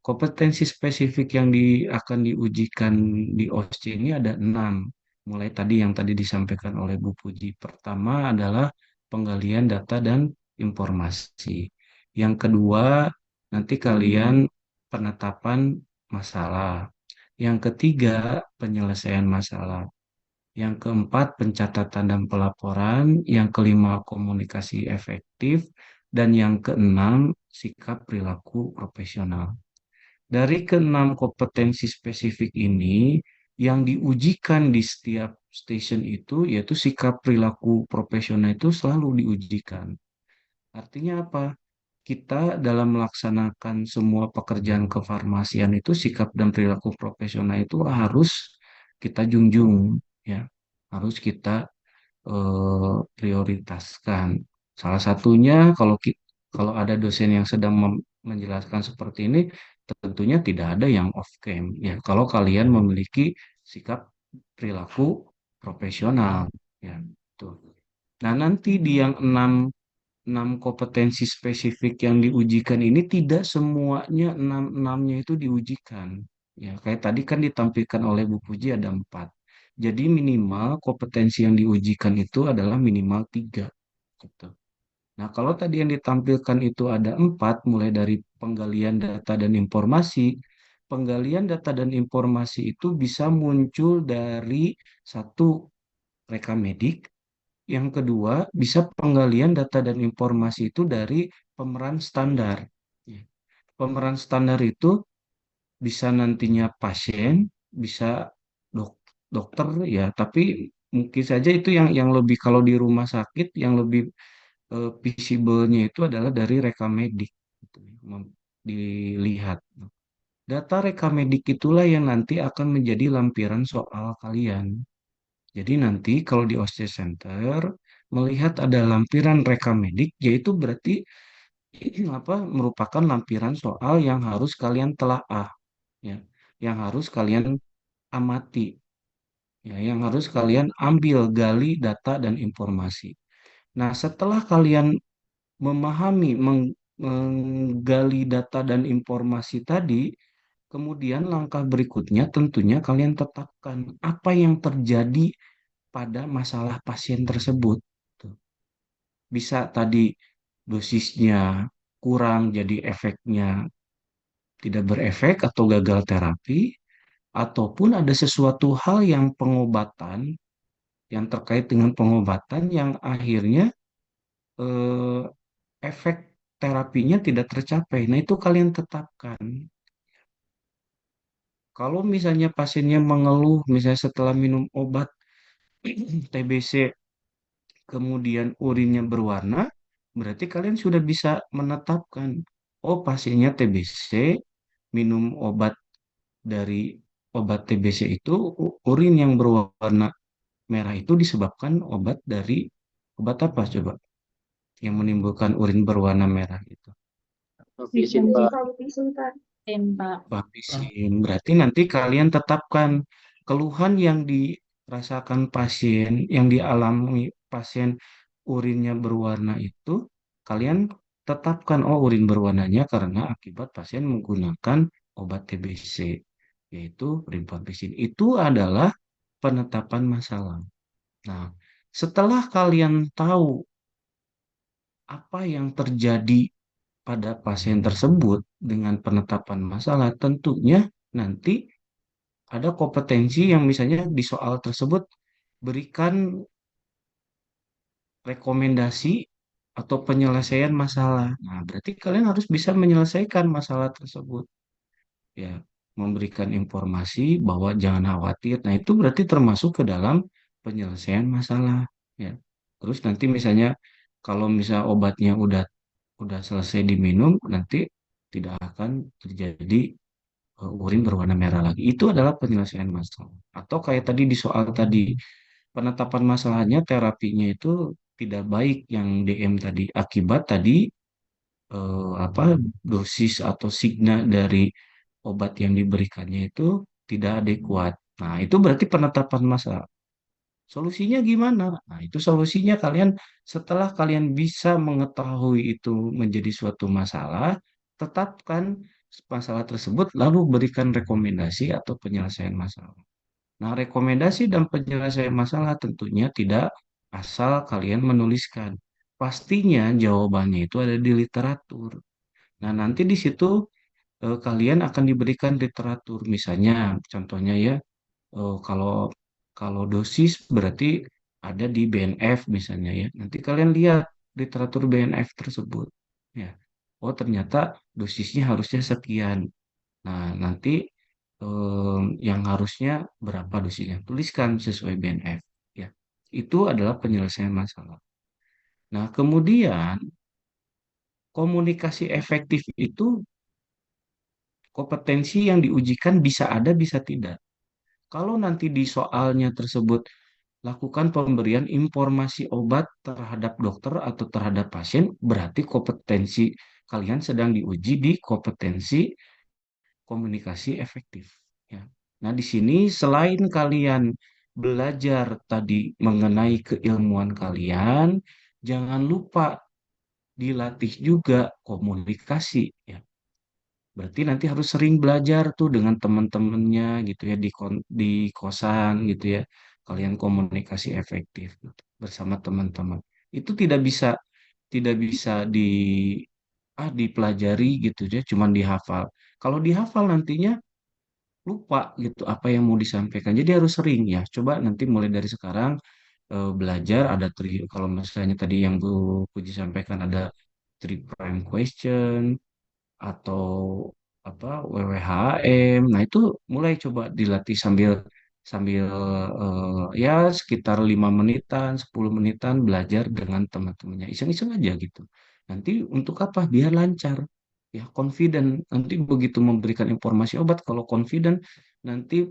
kompetensi spesifik yang akan diujikan di OSCE ini ada 6. Mulai tadi yang tadi disampaikan oleh Bu Puji. Pertama adalah penggalian data dan informasi. Yang kedua, nanti kalian penetapan masalah. Yang ketiga, penyelesaian masalah. Yang keempat, pencatatan dan pelaporan. Yang kelima, komunikasi efektif. Dan yang keenam, sikap perilaku profesional. Dari keenam kompetensi spesifik ini, yang diujikan di setiap station itu, yaitu sikap perilaku profesional itu selalu diujikan. Artinya apa? Kita dalam melaksanakan semua pekerjaan kefarmasian itu, sikap dan perilaku profesional itu harus kita junjung, ya, harus kita prioritaskan. Salah satunya kalau ada dosen yang sedang menjelaskan seperti ini, tentunya tidak ada yang off cam. Ya, kalau kalian memiliki sikap perilaku profesional, ya, tuh. Nah, nanti di yang enam kompetensi spesifik yang diujikan ini tidak semuanya enamnya itu diujikan. Ya, kayak tadi kan ditampilkan oleh Bu Puji ada 4. Jadi minimal kompetensi yang diujikan itu adalah minimal 3. Gitu. Nah, kalau tadi yang ditampilkan itu ada 4, mulai dari penggalian data dan informasi. Penggalian data dan informasi itu bisa muncul dari satu rekam medik, yang kedua, bisa penggalian data dan informasi itu dari pemeran standar. Ya. Pemeran standar itu bisa nantinya pasien, bisa dokter ya, tapi mungkin saja itu yang lebih kalau di rumah sakit yang lebih visible-nya itu adalah dari rekam medik gitu, dilihat. Data rekam medik itulah yang nanti akan menjadi lampiran soal kalian. Jadi nanti kalau di OSCE Center melihat ada lampiran rekam medik, yaitu berarti apa merupakan lampiran soal yang harus kalian telaah, ya, yang harus kalian amati, ya, yang harus kalian ambil, gali data dan informasi. Nah, setelah kalian memahami, menggali data dan informasi tadi, kemudian langkah berikutnya tentunya kalian tetapkan apa yang terjadi pada masalah pasien tersebut. Tuh. Bisa tadi dosisnya kurang, jadi efeknya tidak berefek atau gagal terapi, ataupun ada sesuatu hal yang pengobatan, yang terkait dengan pengobatan yang akhirnya eh, efek terapinya tidak tercapai. Nah, itu kalian tetapkan. Kalau misalnya pasiennya mengeluh, misalnya setelah minum obat TBC, kemudian urinnya berwarna, berarti kalian sudah bisa menetapkan, oh pasiennya TBC, minum obat dari obat TBC itu, urin yang berwarna merah itu disebabkan obat dari obat apa coba? Yang menimbulkan urin berwarna merah itu. Rifampicin, Kak. Tembak. Habisin. Berarti nanti kalian tetapkan keluhan yang dirasakan pasien, yang dialami pasien urinnya berwarna itu, kalian tetapkan, oh urin berwarnanya karena akibat pasien menggunakan obat TBC, yaitu rifampicin. Itu adalah penetapan masalah. Nah, setelah kalian tahu apa yang terjadi pada pasien tersebut dengan penetapan masalah, tentunya nanti ada kompetensi yang misalnya di soal tersebut berikan rekomendasi atau penyelesaian masalah. Nah, berarti kalian harus bisa menyelesaikan masalah tersebut. Ya, memberikan informasi bahwa jangan khawatir. Nah, itu berarti termasuk ke dalam penyelesaian masalah. Ya. Terus nanti misalnya kalau misal obatnya udah selesai diminum, nanti tidak akan terjadi urin berwarna merah lagi. Itu adalah penyelesaian masalah. Atau kayak tadi di soal tadi, penetapan masalahnya terapinya itu tidak baik yang DM tadi. Akibat tadi apa dosis atau signa dari obat yang diberikannya itu tidak adekuat. Nah, itu berarti penetapan masalah. Solusinya gimana? Nah, itu solusinya kalian setelah kalian bisa mengetahui itu menjadi suatu masalah, tetapkan masalah tersebut lalu berikan rekomendasi atau penyelesaian masalah. Nah, rekomendasi dan penyelesaian masalah tentunya tidak asal kalian menuliskan. Pastinya jawabannya itu ada di literatur. Nah, nanti di situ kalian akan diberikan literatur. Misalnya, contohnya ya, kalau kalau dosis berarti ada di BNF misalnya ya. Nanti kalian lihat literatur BNF tersebut. Ya. Oh, ternyata dosisnya harusnya sekian. Nah, nanti yang harusnya berapa dosisnya? Tuliskan sesuai BNF. Ya. Itu adalah penyelesaian masalah. Nah, kemudian komunikasi efektif itu kompetensi yang diujikan bisa ada, bisa tidak. Kalau nanti di soalnya tersebut lakukan pemberian informasi obat terhadap dokter atau terhadap pasien, berarti kompetensi kalian sedang diuji di kompetensi komunikasi efektif. Ya. Nah, di sini selain kalian belajar tadi mengenai keilmuan kalian, jangan lupa dilatih juga komunikasi. Ya. Berarti nanti harus sering belajar tuh dengan teman-temannya gitu ya di kosan gitu ya. Kalian komunikasi efektif gitu, bersama teman-teman. Itu tidak bisa dipelajari gitu ya, cuman dihafal. Kalau dihafal nantinya lupa gitu apa yang mau disampaikan. Jadi harus sering ya. Coba nanti mulai dari sekarang belajar ada kalau misalnya tadi yang Bu Puji sampaikan ada three prime question atau apa WWHM. Nah, itu mulai coba dilatih sambil sambil ya sekitar 5 menitan, 10 menitan belajar dengan teman-temannya. Iseng-iseng aja gitu. Nanti untuk apa? Biar lancar. Ya, confident. Nanti begitu memberikan informasi obat, kalau confident, nanti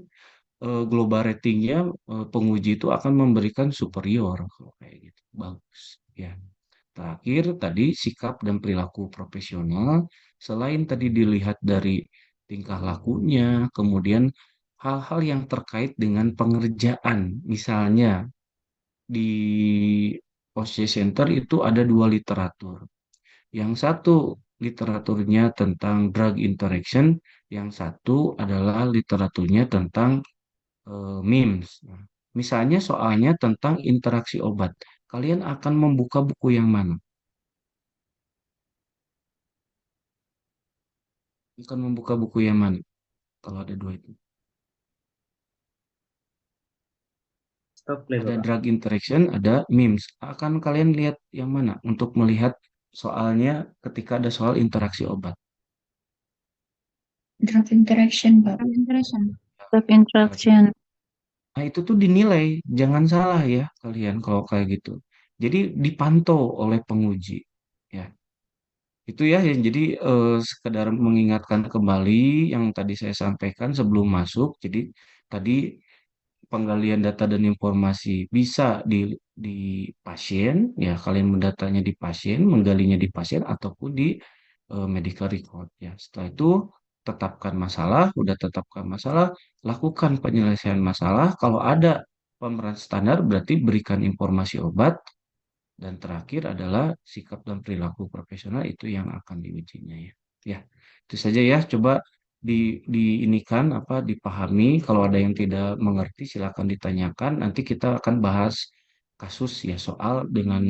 global ratingnya penguji itu akan memberikan superior kalau kayak gitu. Bagus. Ya. Terakhir tadi sikap dan perilaku profesional, selain tadi dilihat dari tingkah lakunya, kemudian hal-hal yang terkait dengan pengerjaan. Misalnya di OSCE Center itu ada 2 literatur. Yang satu literaturnya tentang drug interaction, yang satu adalah literaturnya tentang MIMS. Nah, misalnya soalnya tentang interaksi obat. Kalian akan membuka buku yang mana? Akan membuka buku yang mana? Kalau ada 2 itu. Stop play, Ada Bapak. drug interaction, ada MIMS. Akan kalian lihat yang mana untuk melihat soalnya ketika ada soal interaksi obat? Drug interaction, Pak. Interaction. Drug interaction. Nah, itu tuh dinilai. Jangan salah ya kalian kalau kayak gitu. Jadi dipantau oleh penguji. Ya, itu ya yang jadi sekedar mengingatkan kembali yang tadi saya sampaikan sebelum masuk. Jadi tadi penggalian data dan informasi bisa di pasien, ya kalian mendatanya di pasien, menggalinya di pasien ataupun di medical record. Ya, setelah itu tetapkan masalah, udah tetapkan masalah, lakukan penyelesaian masalah. Kalau ada pemeran standar berarti berikan informasi obat. Dan terakhir adalah sikap dan perilaku profesional itu yang akan diujinya ya. Ya, itu saja ya. Coba diinikan apa dipahami. Kalau ada yang tidak mengerti silakan ditanyakan. Nanti kita akan bahas kasus ya soal dengan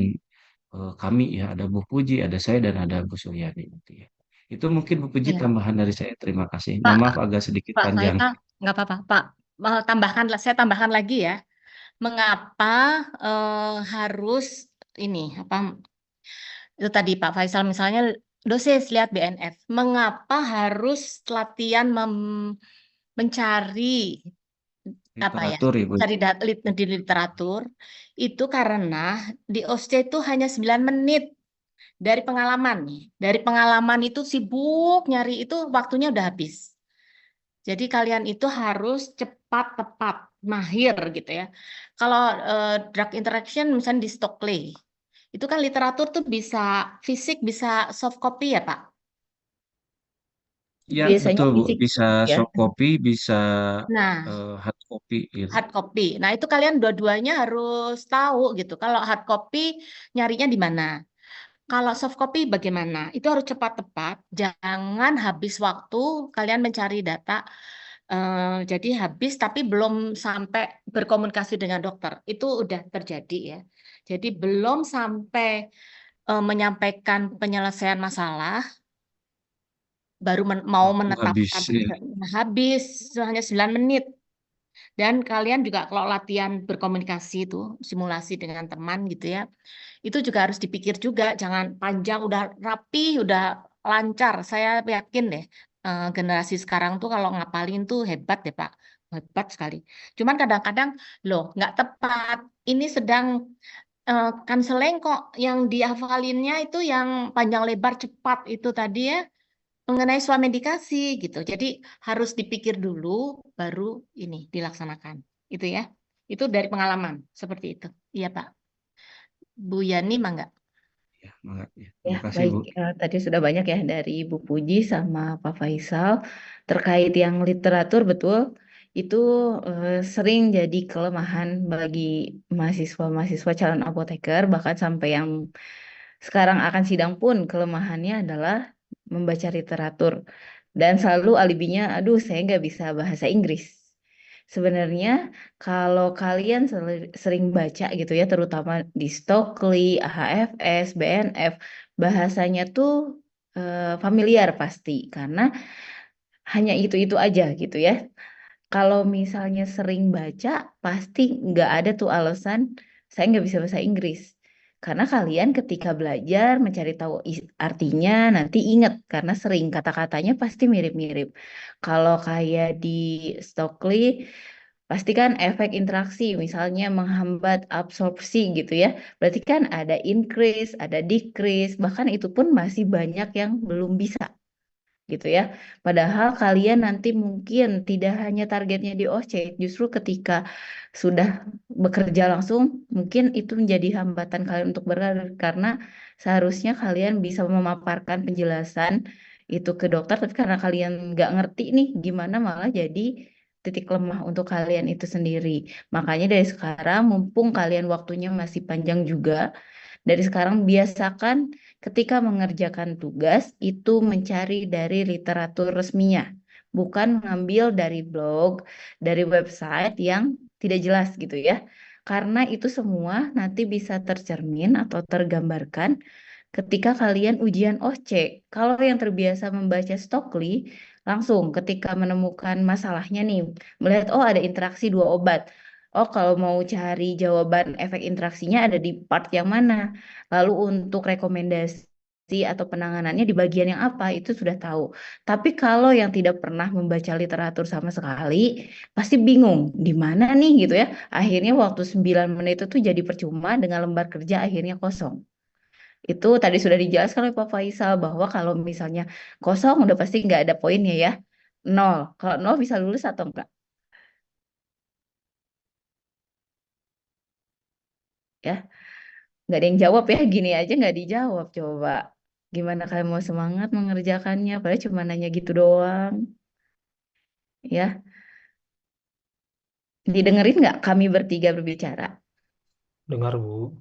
kami ya. Ada Bu Puji, ada saya dan ada Bu Suryani nanti ya. Itu mungkin Bu Puji Iya. tambahan dari saya. Terima kasih. Pak, Mohon maaf agak sedikit Pak panjang. Faisal, nggak apa-apa. Pak, saya tambahkan lagi ya. Mengapa harus ini apa itu tadi Pak Faisal misalnya dosis lihat BNF. Mengapa harus latihan mencari apa ya? Literatur Ibu. Cari di literatur itu karena di OSCE itu hanya 9 menit dari pengalaman. Dari pengalaman itu sibuk nyari itu waktunya udah habis. Jadi kalian itu harus cepat, tepat, mahir gitu ya. Kalau drug interaction misalnya di Stockley, itu kan literatur tuh bisa fisik, bisa soft copy ya Pak? Ya, Biasanya betul Bu. fisik Bisa ya. soft copy, bisa Nah, hard copy gitu. hard copy. Nah, itu kalian dua-duanya harus tahu gitu. Kalau hard copy nyarinya di mana? Kalau soft copy bagaimana? Itu harus cepat tepat. Jangan habis waktu kalian mencari data. Jadi habis tapi belum sampai berkomunikasi dengan dokter. Itu udah terjadi ya. Jadi belum sampai menyampaikan penyelesaian masalah, baru mau Waktu habis menetapkan ya. habis hanya 9 menit. Dan kalian juga kalau latihan berkomunikasi itu, simulasi dengan teman gitu ya, itu juga harus dipikir juga, jangan panjang, udah rapi, udah lancar. Saya yakin deh, generasi sekarang tuh kalau ngapalin tuh hebat deh Pak, hebat sekali. Cuman kadang-kadang, loh nggak tepat, ini sedang konseling kok, yang dihafalinnya itu yang panjang lebar cepat itu tadi ya, mengenai swamedikasi gitu. Jadi harus dipikir dulu baru ini dilaksanakan. Itu ya. Itu dari pengalaman seperti itu. Iya, Pak. Bu Yani mangga. Ya, ya. Ya, Terima kasih baik. Bu. Tadi sudah banyak ya dari Ibu Puji sama Pak Faisal terkait yang literatur betul. Itu sering jadi kelemahan bagi mahasiswa-mahasiswa calon apoteker, bahkan sampai yang sekarang akan sidang pun kelemahannya adalah membaca literatur. Dan selalu alibinya, aduh saya nggak bisa bahasa Inggris. Sebenarnya kalau kalian sering baca gitu ya, terutama di Stockley, HFS, BNF, bahasanya tuh familiar pasti karena hanya itu-itu aja gitu ya. Kalau misalnya sering baca, pasti nggak ada tuh alasan saya nggak bisa bahasa Inggris. Karena kalian ketika belajar mencari tahu artinya nanti ingat karena sering kata-katanya pasti mirip-mirip. Kalau kayak di Stokely pasti kan efek interaksi misalnya menghambat absorpsi gitu ya. Berarti kan ada increase, ada decrease, bahkan itu pun masih banyak yang belum bisa gitu ya. Padahal kalian nanti mungkin tidak hanya targetnya di OC, justru ketika sudah bekerja langsung, mungkin itu menjadi hambatan kalian untuk berkarir karena seharusnya kalian bisa memaparkan penjelasan itu ke dokter, tapi karena kalian nggak ngerti nih gimana malah jadi titik lemah untuk kalian itu sendiri. Makanya dari sekarang, mumpung kalian waktunya masih panjang juga, dari sekarang biasakan ketika mengerjakan tugas itu mencari dari literatur resminya, bukan mengambil dari blog, dari website yang tidak jelas gitu ya. Karena itu semua nanti bisa tercermin atau tergambarkan ketika kalian ujian OC. Kalau yang terbiasa membaca Stokely, langsung ketika menemukan masalahnya nih, melihat oh ada interaksi dua obat. Oh, kalau mau cari jawaban efek interaksinya ada di part yang mana? Lalu untuk rekomendasi atau penanganannya di bagian yang apa, itu sudah tahu. Tapi kalau yang tidak pernah membaca literatur sama sekali, pasti bingung di mana nih gitu ya. Akhirnya waktu 9 menit itu jadi percuma dengan lembar kerja akhirnya kosong. Itu tadi sudah dijelaskan oleh Pak Faisal bahwa kalau misalnya kosong udah pasti nggak ada poinnya ya. Nol. Kalau nol bisa lulus atau enggak ya. Nggak ada yang jawab ya. Gini aja nggak dijawab coba. Gimana kalian mau semangat mengerjakannya? Padahal cuma nanya gitu doang. Ya, didengerin nggak kami bertiga berbicara? Dengar, Bu.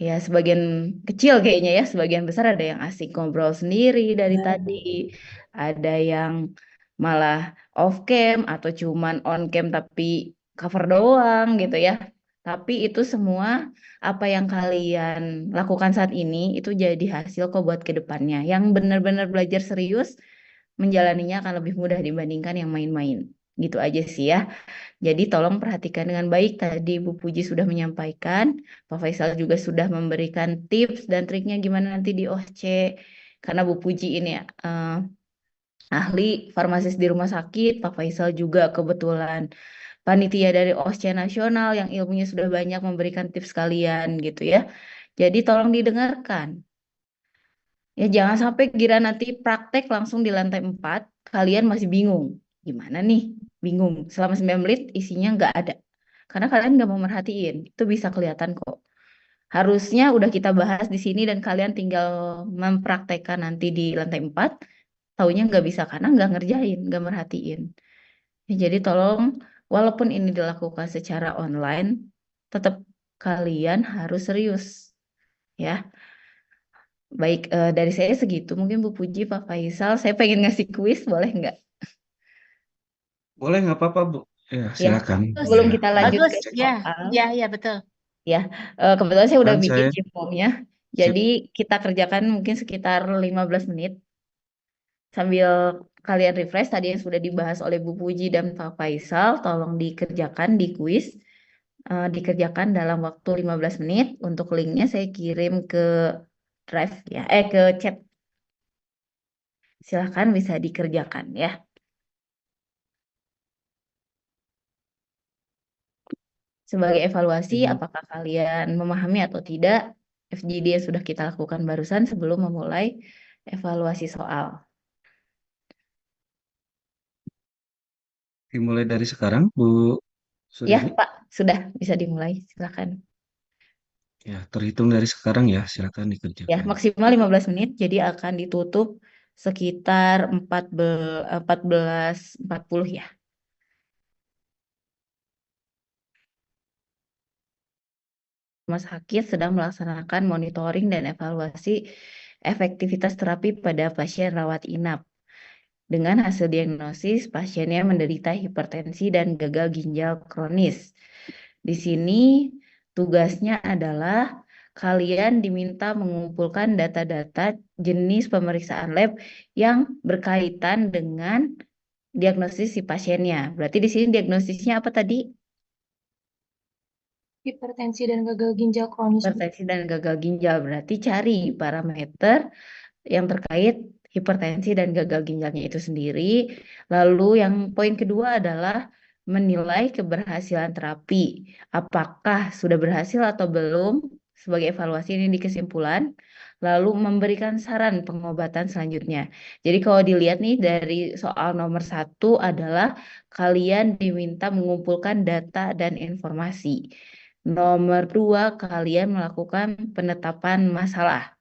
Ya, sebagian kecil kayaknya ya, sebagian besar ada yang asik ngobrol sendiri dari Benar, tadi, Bu. ada yang malah off cam atau cuman on cam tapi cover doang gitu ya. Tapi itu semua apa yang kalian lakukan saat ini itu jadi hasil kok buat kedepannya. Yang benar-benar belajar serius, menjalaninya akan lebih mudah dibandingkan yang main-main. Gitu aja sih ya. Jadi tolong perhatikan dengan baik. Tadi Bu Puji sudah menyampaikan, Pak Faisal juga sudah memberikan tips dan triknya gimana nanti di OC. Karena Bu Puji ini ahli farmasis di rumah sakit, Pak Faisal juga kebetulan panitia dari OSCE nasional yang ilmunya sudah banyak memberikan tips kalian gitu ya. Jadi tolong didengarkan. Ya jangan sampai kira nanti praktek langsung di lantai 4, kalian masih bingung. Gimana nih? Bingung. Selama 9 menit isinya nggak ada. Karena kalian nggak mau merhatiin. Itu bisa kelihatan kok. Harusnya udah kita bahas di sini dan kalian tinggal mempraktekkan nanti di lantai 4. Taunya nggak bisa karena nggak ngerjain, nggak merhatiin. Ya, jadi tolong, walaupun ini dilakukan secara online, tetap kalian harus serius. Ya, baik dari saya segitu. Mungkin Bu Puji, Pak Faisal, saya pengen ngasih kuis, boleh nggak? Boleh nggak apa-apa, Bu? Ya, Ya, silakan. sebelum Ya, kita boleh lanjut Bagus, ke dicek. ya, soal, ya, ya betul. ya, kebetulan saya udah Kan bikin saya sheet form-nya. sip. Jadi kita kerjakan mungkin sekitar 15 menit sambil kalian refresh tadi yang sudah dibahas oleh Bu Puji dan Pak Faisal, tolong dikerjakan di kuis. Dikerjakan dalam waktu 15 menit. Untuk linknya saya kirim ke drive ya, ke chat. Silahkan bisa dikerjakan ya. Sebagai evaluasi, Ini apakah kalian memahami atau tidak FGD yang sudah kita lakukan barusan sebelum memulai evaluasi soal. dimulai dari sekarang, Bu Ya, Suryani. Pak, sudah bisa dimulai. Silakan. Ya, terhitung dari sekarang ya, silakan Ya, dikerjakan. maksimal 15 menit, jadi akan ditutup sekitar 14.40 ya. Rumah sakit sedang melaksanakan monitoring dan evaluasi efektivitas terapi pada pasien rawat inap. Dengan hasil diagnosis, pasiennya menderita hipertensi dan gagal ginjal kronis. Di sini tugasnya adalah kalian diminta mengumpulkan data-data jenis pemeriksaan lab yang berkaitan dengan diagnosis si pasiennya. Berarti di sini diagnosisnya apa tadi? Hipertensi dan gagal ginjal kronis, Bu. Hipertensi dan gagal ginjal berarti cari parameter yang terkait hipertensi dan gagal ginjalnya itu sendiri. Lalu yang poin kedua adalah menilai keberhasilan terapi. Apakah sudah berhasil atau belum? Sebagai evaluasi ini di kesimpulan. Lalu memberikan saran pengobatan selanjutnya. Jadi kalau dilihat nih dari soal nomor 1 adalah kalian diminta mengumpulkan data dan informasi. Nomor 2, kalian melakukan penetapan masalah.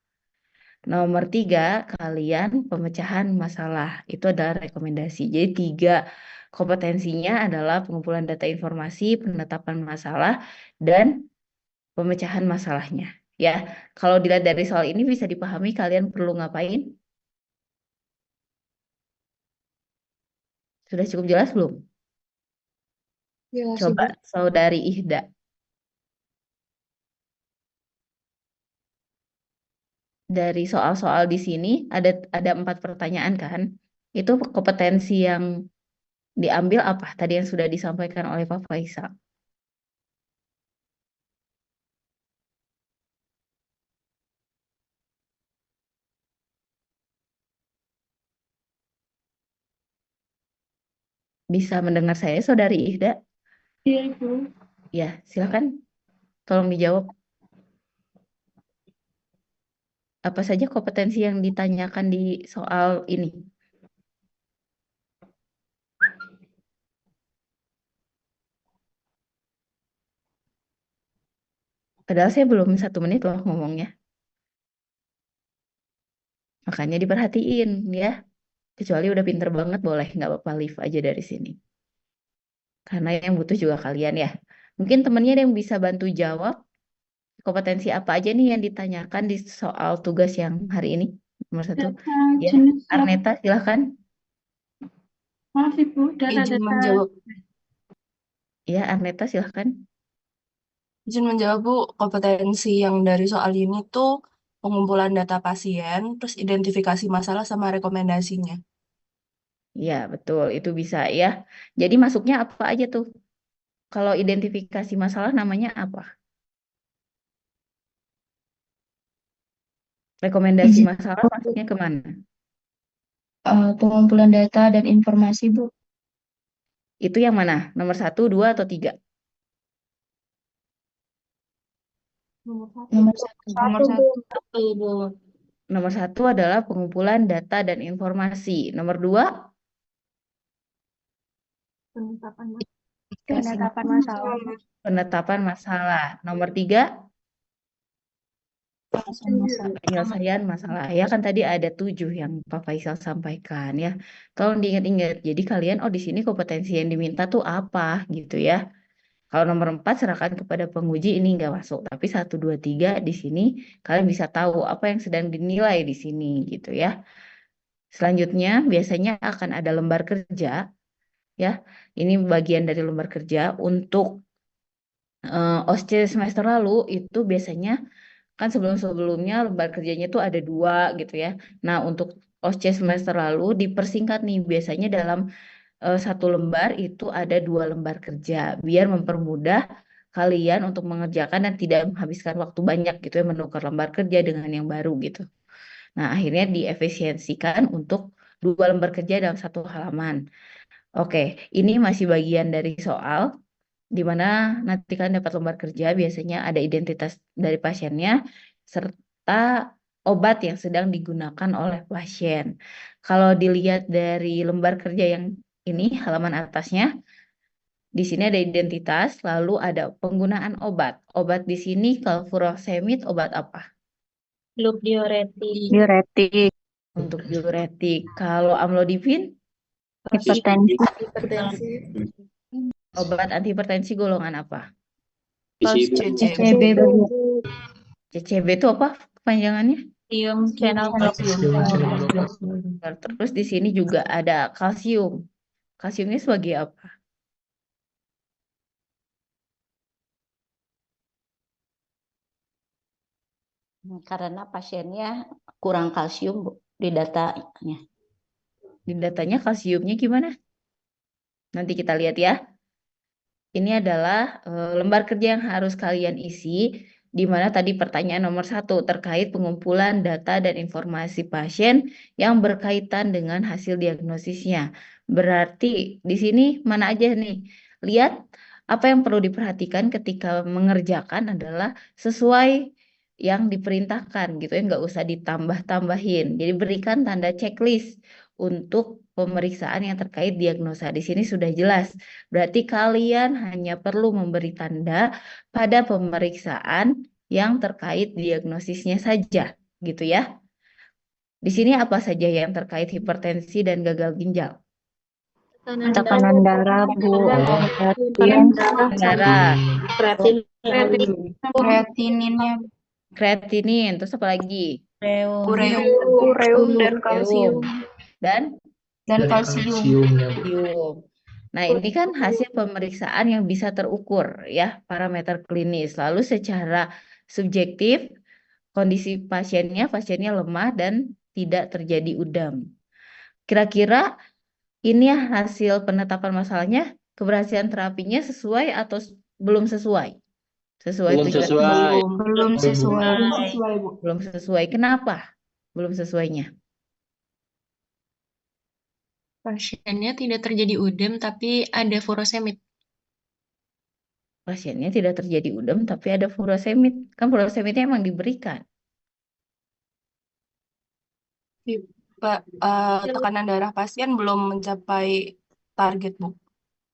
Nomor 3, kalian pemecahan masalah. Itu adalah rekomendasi. Jadi 3 kompetensinya adalah pengumpulan data informasi, penetapan masalah, dan pemecahan masalahnya. Ya, kalau dilihat dari soal ini bisa dipahami kalian perlu ngapain? Sudah cukup jelas belum? Jelas, Coba Ibu. Saudari Ihda. Dari soal-soal di sini ada 4 pertanyaan kan? Itu kompetensi yang diambil apa? Tadi yang sudah disampaikan oleh Pak Faisal. Bisa mendengar saya, Saudari Ihda? Iya, Ibu. Ya, silakan. Tolong dijawab. Apa saja kompetensi yang ditanyakan di soal ini? Padahal saya belum 1 menit loh ngomongnya. Makanya diperhatiin ya. Kecuali udah pinter banget boleh nggak apa-apa leave aja dari sini. Karena yang butuh juga kalian ya. Mungkin temennya ada yang bisa bantu jawab kompetensi apa aja nih yang ditanyakan di soal tugas yang hari ini. Nomor 1. Ya, jenis Arneta silahkan. Maaf, Ibu, Izin menjawab, Ya, Arneta silahkan. izin menjawab Bu, kompetensi yang dari soal ini tuh pengumpulan data pasien, terus identifikasi masalah sama rekomendasinya. Ya, betul. Itu bisa ya. Jadi masuknya apa aja tuh? Kalau identifikasi masalah namanya apa? Rekomendasi Izin masalah masuknya kemana? pengumpulan data dan informasi, Bu. Itu yang mana? Nomor 1, 2, atau 3? Nomor 1. Nomor satu, Bu. Nomor 1 adalah pengumpulan data dan informasi. Nomor 2, Penetapan masalah. penetapan masalah. Nomor 3, penyelesaian masalah. Ya kan tadi ada 7 yang Pak Faisal sampaikan ya. Tolong diingat-ingat. Jadi kalian, oh di sini kompetensi yang diminta tuh apa gitu ya. Kalau nomor 4 serahkan kepada penguji ini nggak masuk. Tapi 1, 2, 3 di sini kalian bisa tahu apa yang sedang dinilai di sini gitu ya. Selanjutnya biasanya akan ada lembar kerja ya. Ini bagian dari lembar kerja untuk OSCE semester lalu itu biasanya kan sebelum-sebelumnya lembar kerjanya tuh ada 2 gitu ya. Nah untuk OSCE semester lalu dipersingkat nih biasanya dalam 1 lembar itu ada 2 lembar kerja biar mempermudah kalian untuk mengerjakan dan tidak menghabiskan waktu banyak gitu ya menukar lembar kerja dengan yang baru gitu. Nah akhirnya diefisiensikan untuk 2 lembar kerja dalam 1 halaman. Oke, ini masih bagian dari soal di mana nanti kalian dapat lembar kerja biasanya ada identitas dari pasiennya serta obat yang sedang digunakan oleh pasien. Kalau dilihat dari lembar kerja yang ini halaman atasnya, di sini ada identitas, lalu ada penggunaan obat. Obat di sini kalau furosemid obat apa? Loop diuretik, Diuretik, Untuk diuretik. Kalau amlodipin, hipertensi, obat antihipertensi golongan apa? CCB, Bu. CCB itu apa kepanjangannya? kalsium channel blockade. Terus di sini juga ada kalsium. Kalsiumnya sebagai apa? Karena pasiennya kurang kalsium Bu, di datanya. Di datanya kalsiumnya gimana? Nanti kita lihat ya. Ini adalah lembar kerja yang harus kalian isi, di mana tadi pertanyaan nomor 1 terkait pengumpulan data dan informasi pasien yang berkaitan dengan hasil diagnosisnya. Berarti di sini mana aja nih? Lihat apa yang perlu diperhatikan ketika mengerjakan adalah sesuai yang diperintahkan gitu ya, nggak usah ditambah-tambahin. Jadi berikan tanda checklist untuk pemeriksaan yang terkait diagnosa. Di sini sudah jelas. Berarti kalian hanya perlu memberi tanda pada pemeriksaan yang terkait diagnosisnya saja, gitu ya. Di sini apa saja yang terkait hipertensi dan gagal ginjal? Tekanan darah, Bu. Tekanan Tekanan darah, darah, Kreatininnya, kreatinin, terus apa lagi? Ureum. ureum dan Ureum. kalsium. Dan Kalsium. kalsiumnya, Bu. kalsium. Nah, ini kan hasil pemeriksaan yang bisa terukur ya, parameter klinis. Lalu secara subjektif, kondisi pasiennya lemah dan tidak terjadi udam. Kira-kira ini hasil penetapan masalahnya, keberhasilan terapinya sesuai atau belum sesuai? Sesuai Belum tujuan? sesuai. Belum sesuai. Belum sesuai. Kenapa belum sesuainya? Pasiennya tidak terjadi udem, tapi ada furosemid. Pasiennya tidak terjadi udem, tapi ada furosemid. Kan furosemidnya emang diberikan. Tekanan darah pasien belum mencapai target, Bu.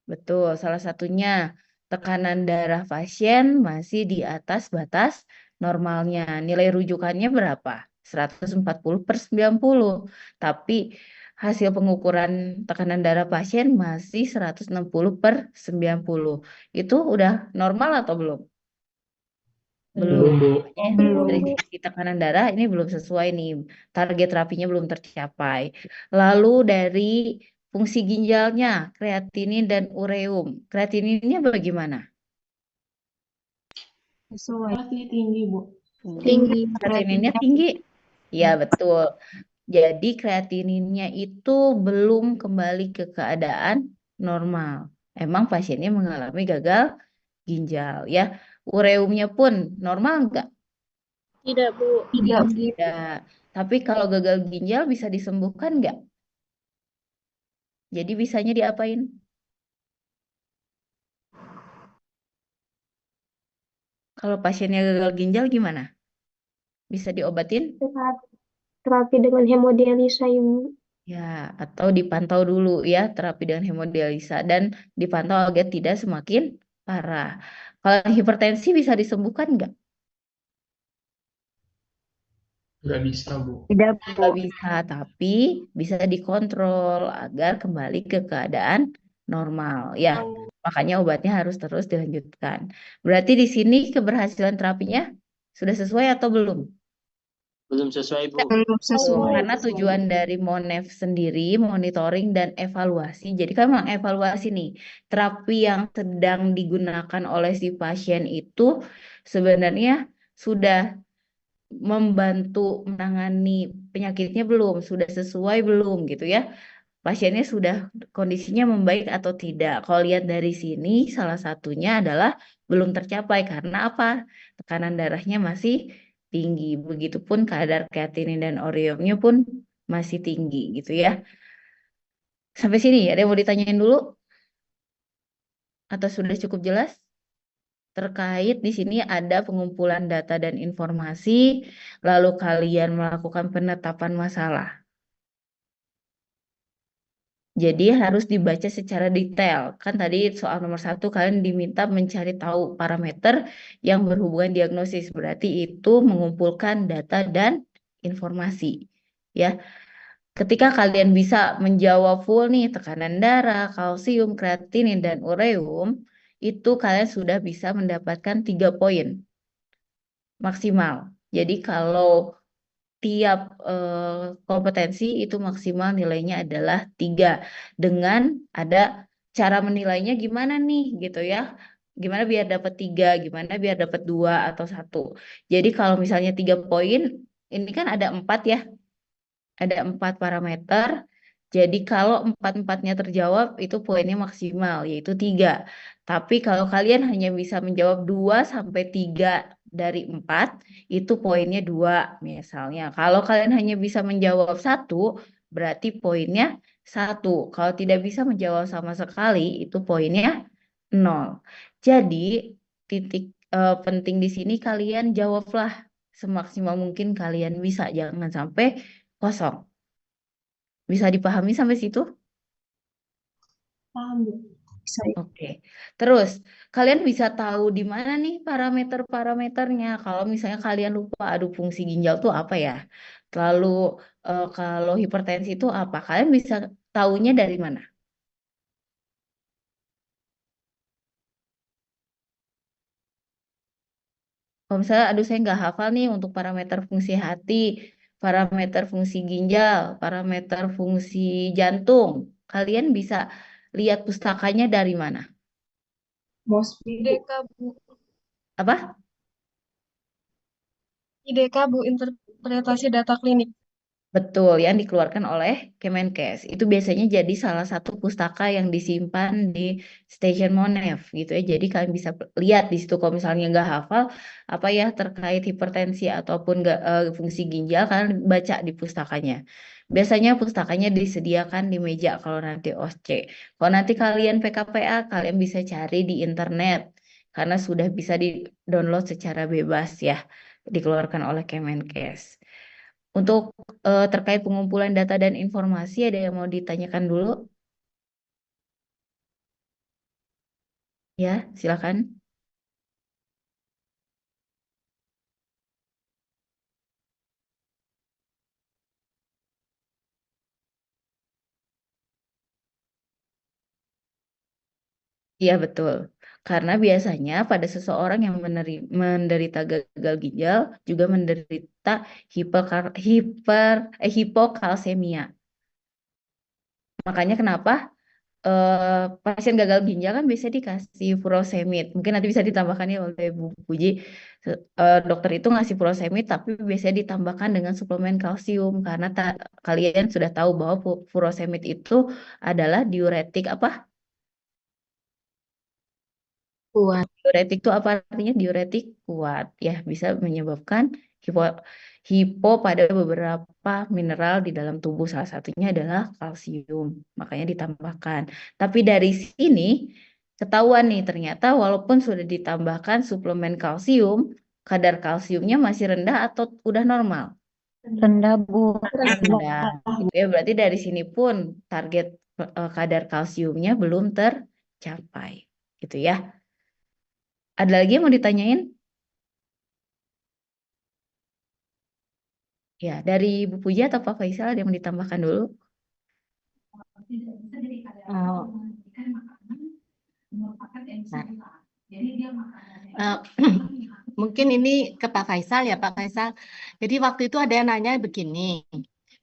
Betul, salah satunya tekanan darah pasien masih di atas batas normalnya. Nilai rujukannya berapa? 140/90. Tapi hasil pengukuran tekanan darah pasien masih 160/90. Itu udah normal atau belum? Belum, Bu. Makanya dari sisi tekanan darah ini belum sesuai nih. Target terapinya belum tercapai. Lalu dari fungsi ginjalnya, kreatinin dan ureum. Kreatininnya bagaimana? Sesuai. tinggi, Bu. Tinggi. Kreatininnya tinggi? Ya, betul. Jadi kreatininnya itu belum kembali ke keadaan normal. Emang pasiennya mengalami gagal ginjal ya. Ureumnya pun normal enggak? Tidak, Bu. Tidak. Tidak. Tapi kalau gagal ginjal bisa disembuhkan enggak? Jadi bisanya diapain? Kalau pasiennya gagal ginjal gimana? Bisa diobatin? Terapi dengan hemodialisa, Ibu. Ya, atau dipantau dulu ya terapi dengan hemodialisa dan dipantau agar tidak semakin parah. Kalau hipertensi bisa disembuhkan nggak? Nggak bisa, Bu. Tidak, Nggak bisa, tapi bisa dikontrol agar kembali ke keadaan normal. Ya, makanya obatnya harus terus dilanjutkan. Berarti di sini keberhasilan terapinya sudah sesuai atau belum? Belum sesuai, Bu. Belum sesuai. Karena tujuan dari MONEF sendiri monitoring dan evaluasi. Jadi kan mengevaluasi nih terapi yang sedang digunakan oleh si pasien itu sebenarnya sudah membantu menangani penyakitnya belum, sudah sesuai belum gitu ya. Pasiennya sudah kondisinya membaik atau tidak. Kalau lihat dari sini salah satunya adalah belum tercapai karena apa? Tekanan darahnya masih tinggi. Begitupun kadar kreatinin dan ureumnya pun masih tinggi gitu ya. Sampai sini ada yang mau ditanyain dulu? Atau sudah cukup jelas? Terkait di sini ada pengumpulan data dan informasi, lalu kalian melakukan penetapan masalah. Jadi harus dibaca secara detail. Kan tadi soal nomor 1 kalian diminta mencari tahu parameter yang berhubungan diagnosis. Berarti itu mengumpulkan data dan informasi. Ya, ketika kalian bisa menjawab full nih tekanan darah, kalsium, kreatinin, dan ureum, itu kalian sudah bisa mendapatkan 3 poin maksimal. Jadi kalau tiap kompetensi itu maksimal nilainya adalah 3. Dengan ada cara menilainya gimana nih gitu ya. Gimana biar dapat 3, gimana biar dapat 2 atau 1. Jadi kalau misalnya 3 poin, ini kan ada 4 ya. Ada 4 parameter. Jadi kalau empat-empatnya terjawab itu poinnya maksimal yaitu 3. Tapi kalau kalian hanya bisa menjawab 2 sampai 3 dari 4 itu poinnya 2 misalnya. Kalau kalian hanya bisa menjawab 1 berarti poinnya 1. Kalau tidak bisa menjawab sama sekali itu poinnya 0. Jadi titik penting di sini kalian jawablah semaksimal mungkin kalian bisa, jangan sampai kosong. Bisa dipahami sampai situ? Paham, Bu. Bisa. Oke. Terus, kalian bisa tahu di mana nih parameter-parameternya. Kalau misalnya kalian lupa, aduh fungsi ginjal tuh apa ya? Lalu kalau hipertensi itu apa? Kalian bisa tahunya dari mana? Kalau misalnya, aduh saya nggak hafal nih untuk parameter fungsi hati, parameter fungsi ginjal, parameter fungsi jantung. Kalian bisa lihat pustakanya dari mana? Mosby, Bu. IDK, Bu. Apa? IDK, Bu. Interpretasi data klinik. Betul, yang dikeluarkan oleh Kemenkes. Itu biasanya jadi salah satu pustaka yang disimpan di stasiun Monev gitu ya. Jadi kalian bisa lihat di situ kalau misalnya nggak hafal apa ya terkait hipertensi ataupun nggak fungsi ginjal, kalian baca di pustakanya. Biasanya pustakanya disediakan di meja kalau nanti OSCE. Kalau nanti kalian PKPA, kalian bisa cari di internet karena sudah bisa di-download secara bebas ya, dikeluarkan oleh Kemenkes. Untuk terkait pengumpulan data dan informasi, ada yang mau ditanyakan dulu? Ya, silakan. Iya, betul. Karena biasanya pada seseorang yang menderita gagal ginjal juga menderita hipokalsemia. Makanya kenapa pasien gagal ginjal kan bisa dikasih furosemid. Mungkin nanti bisa ditambahkan ya oleh Bu Puji. Dokter itu ngasih furosemid tapi biasanya ditambahkan dengan suplemen kalsium karena kalian sudah tahu bahwa furosemid itu adalah diuretik apa? Kuat. Diuretik itu apa artinya? Diuretik kuat ya, bisa menyebabkan hipo pada beberapa mineral di dalam tubuh, salah satunya adalah kalsium, makanya ditambahkan. Tapi dari sini ketahuan nih ternyata walaupun sudah ditambahkan suplemen kalsium, kadar kalsiumnya masih rendah atau udah normal? Rendah, Bu. Rendah. Gitu ya, berarti dari sini pun target kadar kalsiumnya belum tercapai, gitu ya. Ada lagi yang mau ditanyain? Ya, dari Bu Puja atau Pak Faisal ada yang mau ditambahkan dulu? Mungkin ini ke Pak Faisal ya, Pak Faisal. Jadi waktu itu ada yang nanya begini,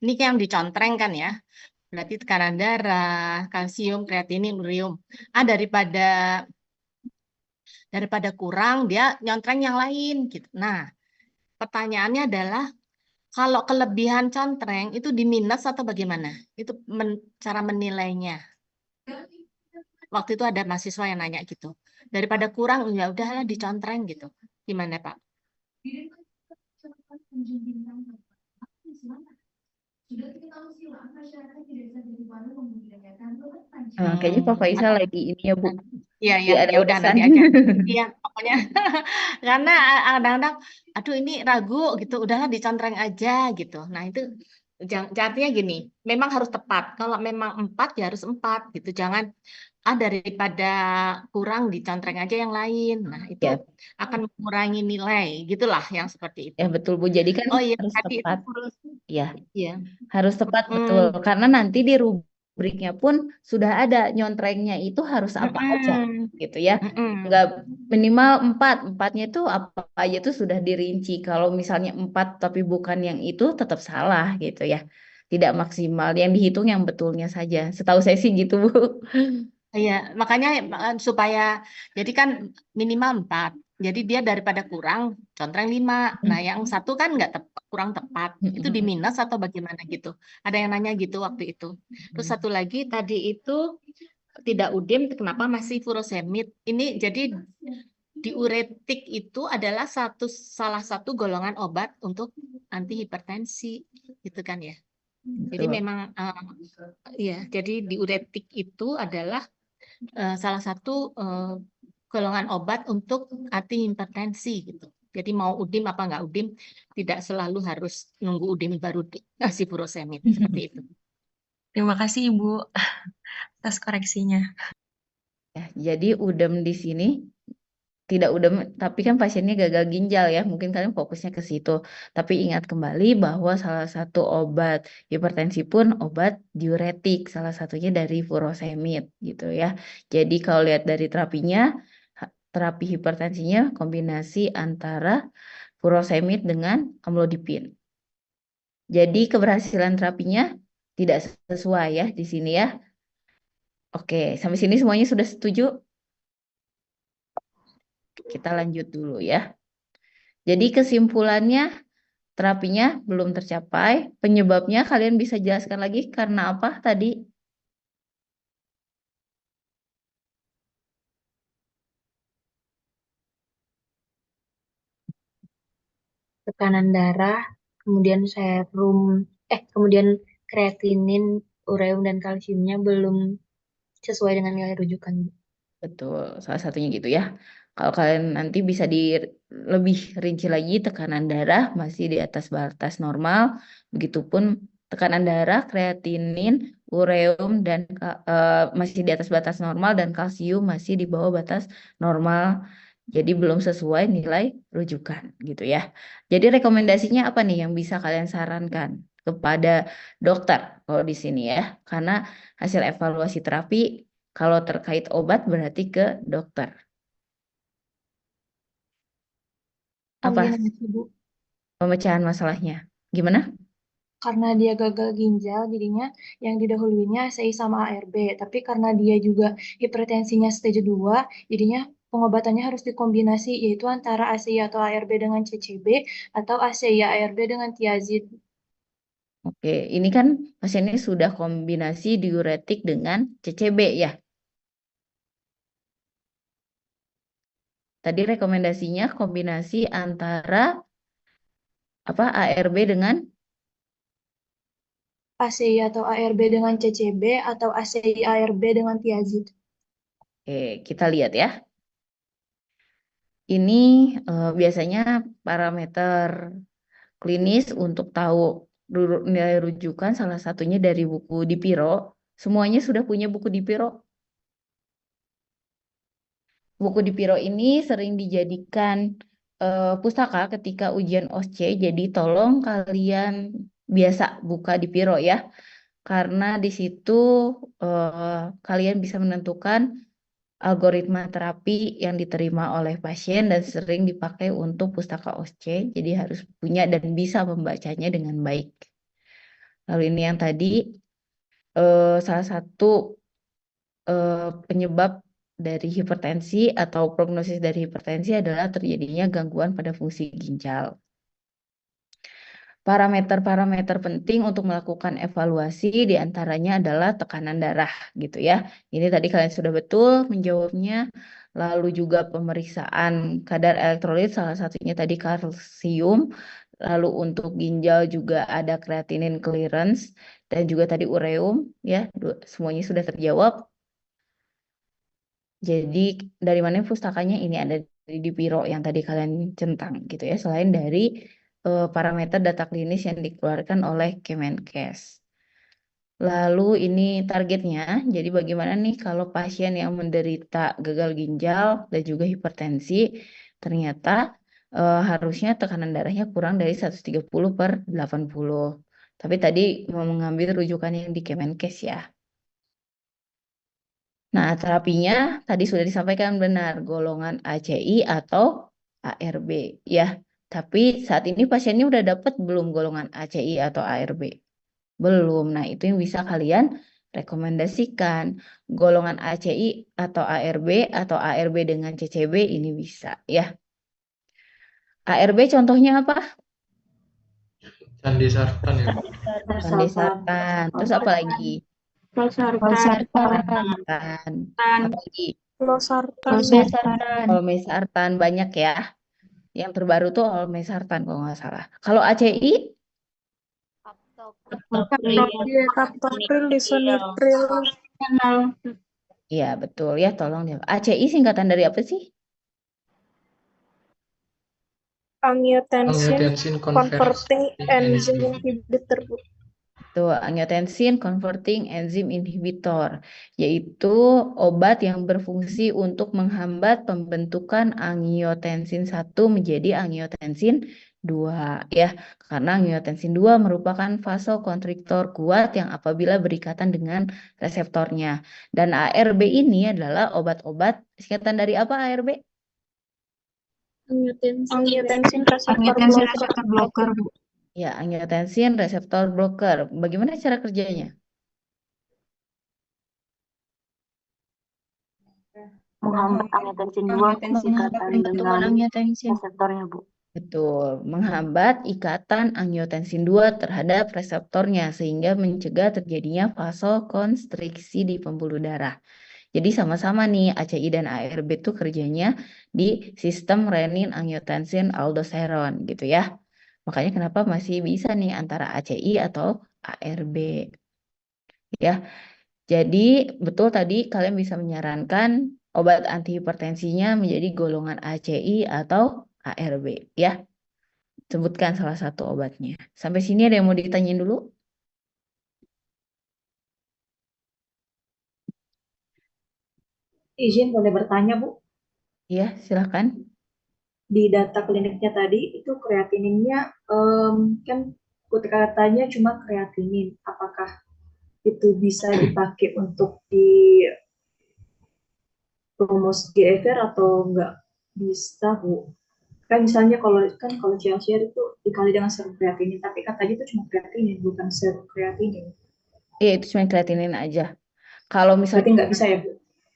ini yang dicontreng kan ya, berarti tekanan darah, kalsium, kreatinin, urium. Daripada kurang dia nyontreng yang lain gitu. Nah, pertanyaannya adalah kalau kelebihan contreng itu di minus atau bagaimana? Itu cara menilainya. Waktu itu ada mahasiswa yang nanya gitu. Daripada kurang ya udahlah dicontreng gitu. Gimana, Pak? Kayaknya Pak Faisal lagi ini ya Bu. Iya, Ya, ada ya udah urusan. nanti aja. Iya, pokoknya karena kadang-kadang aduh ini ragu gitu, udahlah dicontreng aja gitu. Nah, itu artinya gini, memang harus tepat. Kalau memang 4 ya harus 4 gitu. Jangan daripada kurang dicontreng aja yang lain. Nah, itu Ya. akan mengurangi nilai gitulah yang seperti itu. Ya betul Bu. Jadi kan Oh iya, harus tadi tepat. itu terus. Ya, Iya. harus tepat betul. Karena nanti di rubriknya pun sudah ada nyontrengnya itu harus apa aja gitu ya. Enggak minimal 4. 4-nya itu apa aja tuh sudah dirinci. Kalau misalnya 4 tapi bukan yang itu tetap salah gitu ya. Tidak maksimal. Yang dihitung yang betulnya saja. Setahu saya sih gitu Bu. Iya, makanya supaya jadi kan minimal 4. Jadi dia daripada kurang, contreng 5. Nah, yang satu kan nggak kurang tepat. Itu di minus atau bagaimana gitu? Ada yang nanya gitu waktu itu. Terus satu lagi tadi itu tidak UDIM, kenapa masih furosemid? Ini jadi diuretik itu adalah salah satu golongan obat untuk anti hipertensi, gitu kan ya? Jadi Betul. memang ya, jadi diuretik itu adalah salah satu golongan obat untuk anti hipertensi gitu. Jadi mau UDIM apa nggak UDIM, tidak selalu harus nunggu UDIM baru dikasih furosemid seperti itu. Terima kasih Ibu atas koreksinya. Ya, jadi UDEM di sini tidak UDEM, tapi kan pasiennya gagal ginjal ya. Mungkin kalian fokusnya ke situ. Tapi ingat kembali bahwa salah satu obat hipertensi pun obat diuretik, salah satunya dari furosemid gitu ya. Jadi kalau lihat dari terapinya, terapi hipertensinya kombinasi antara furosemid dengan amlodipin. Jadi keberhasilan terapinya tidak sesuai ya di sini ya. Oke, sampai sini semuanya sudah setuju? Kita lanjut dulu ya. Jadi kesimpulannya terapinya belum tercapai. Penyebabnya kalian bisa jelaskan lagi karena apa tadi? Tekanan darah, kemudian kemudian kreatinin, ureum, dan kalsiumnya belum sesuai dengan nilai rujukan. Betul, salah satunya gitu ya. Kalau kalian nanti bisa lebih rinci lagi, tekanan darah masih di atas batas normal. Begitupun tekanan darah, kreatinin, ureum dan masih di atas batas normal dan kalsium masih di bawah batas normal. Jadi belum sesuai nilai rujukan gitu ya. Jadi rekomendasinya apa nih yang bisa kalian sarankan kepada dokter kalau di sini ya? Karena hasil evaluasi terapi kalau terkait obat berarti ke dokter. Apa Kombinasi, Bu. pemecahan masalahnya? Gimana? Karena dia gagal ginjal, jadinya yang didahulunya ACI sama ARB. Tapi karena dia juga hipertensinya stage 2, jadinya pengobatannya harus dikombinasi, yaitu antara ACI atau ARB dengan CCB, atau ACI ARB dengan tiazid. Oke, ini kan pasiennya sudah kombinasi diuretik dengan CCB ya. Tadi rekomendasinya kombinasi antara apa ARB dengan ACI atau ARB dengan CCB, atau ACI ARB dengan tiazid. kita lihat ya. Ini biasanya parameter klinis untuk tahu nilai rujukan salah satunya dari buku Dipiro. Semuanya sudah punya buku Dipiro? Buku Dipiro ini sering dijadikan pustaka ketika ujian OSCE, jadi tolong kalian biasa buka Dipiro ya, karena di situ kalian bisa menentukan algoritma terapi yang diterima oleh pasien dan sering dipakai untuk pustaka OSCE, jadi harus punya dan bisa membacanya dengan baik. Lalu ini yang tadi salah satu penyebab dari hipertensi atau prognosis dari hipertensi adalah terjadinya gangguan pada fungsi ginjal. Parameter-parameter penting untuk melakukan evaluasi diantaranya adalah tekanan darah gitu ya. Ini tadi kalian sudah betul menjawabnya. Lalu juga pemeriksaan kadar elektrolit, salah satunya tadi kalsium. Lalu untuk ginjal juga ada creatinine clearance dan juga tadi ureum ya. Semuanya sudah terjawab. Jadi dari mana pustakanya ini ada di Dipiro yang tadi kalian centang gitu ya. Selain dari parameter data klinis yang dikeluarkan oleh Kemenkes. Lalu ini targetnya. Jadi bagaimana nih kalau pasien yang menderita gagal ginjal dan juga hipertensi ternyata harusnya tekanan darahnya kurang dari 130/80. Tapi tadi mau mengambil rujukan yang di Kemenkes ya. Nah, terapinya tadi sudah disampaikan benar, golongan ACI atau ARB ya. Tapi saat ini pasiennya udah dapat belum golongan ACI atau ARB? Belum. Nah, itu yang bisa kalian rekomendasikan. Golongan ACI atau ARB dengan CCB ini bisa ya. ARB contohnya apa? Candi Sartan ya, Bu. Pandesartan. Terus apa lagi? Losartan, Losartan. Apa lagi? losartan, Olmesartan banyak ya. Yang terbaru tuh Olmesartan kalau nggak salah. Kalau ACI? kaptopril, lisonipril, Iya betul ya, tolong ya. ACI singkatan dari apa sih? angiotensin, Angiotensin converting enzyme enzim. inhibitor, Bu. Tuh, angiotensin converting enzyme inhibitor, yaitu obat yang berfungsi untuk menghambat pembentukan angiotensin 1 menjadi angiotensin 2 ya. Karena angiotensin 2 merupakan vasokonstriktor kuat yang apabila berikatan dengan reseptornya. Dan ARB ini adalah obat-obat singkatan dari apa ARB? Angiotensin reseptor blocker. Ya, angiotensin reseptor blocker. Bagaimana cara kerjanya? Menghambat angiotensin 2 ikatan dengan reseptornya, Bu. Betul, menghambat ikatan angiotensin 2 terhadap reseptornya sehingga mencegah terjadinya vasokonstriksi di pembuluh darah. Jadi sama-sama nih ACI dan ARB itu kerjanya di sistem renin angiotensin aldosteron gitu ya. Makanya kenapa masih bisa nih antara ACI atau ARB ya. Jadi betul tadi kalian bisa menyarankan obat antihipertensinya menjadi golongan ACI atau ARB ya. Sebutkan salah satu obatnya. Sampai sini ada yang mau ditanyain dulu? Izin boleh bertanya, Bu? Iya, silakan. Di data kliniknya tadi itu kreatininnya kan katanya cuma kreatinin. Apakah itu bisa dipakai untuk di rumus GFR atau enggak bisa, Bu? Kan misalnya kalau CLCR itu dikali dengan serum kreatinin, tapi katanya itu cuma kreatinin, bukan serum kreatinin. Iya, itu cuma kreatinin aja. Kalau Berarti misalnya nggak bisa ya, Bu?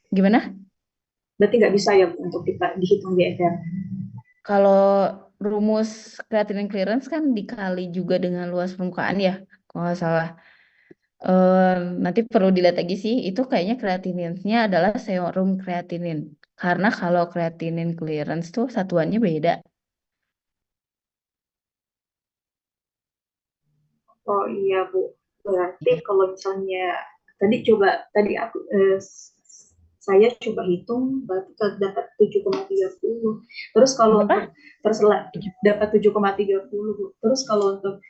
gimana? Berarti nggak bisa ya, Bu, untuk kita dihitung GFR. Kalau rumus creatinine clearance kan dikali juga dengan luas permukaan ya, kalau nggak salah. Nanti perlu dilihat lagi sih, itu kayaknya kreatininnya adalah serum kreatinin. Karena kalau creatinine clearance tuh satuannya beda. Oh iya, Bu. Berarti Ya. kalau misalnya saya coba hitung berarti dapat 7,30. Terus kalau Berapa? untuk dapat 7,30, Bu. Terus kalau untuk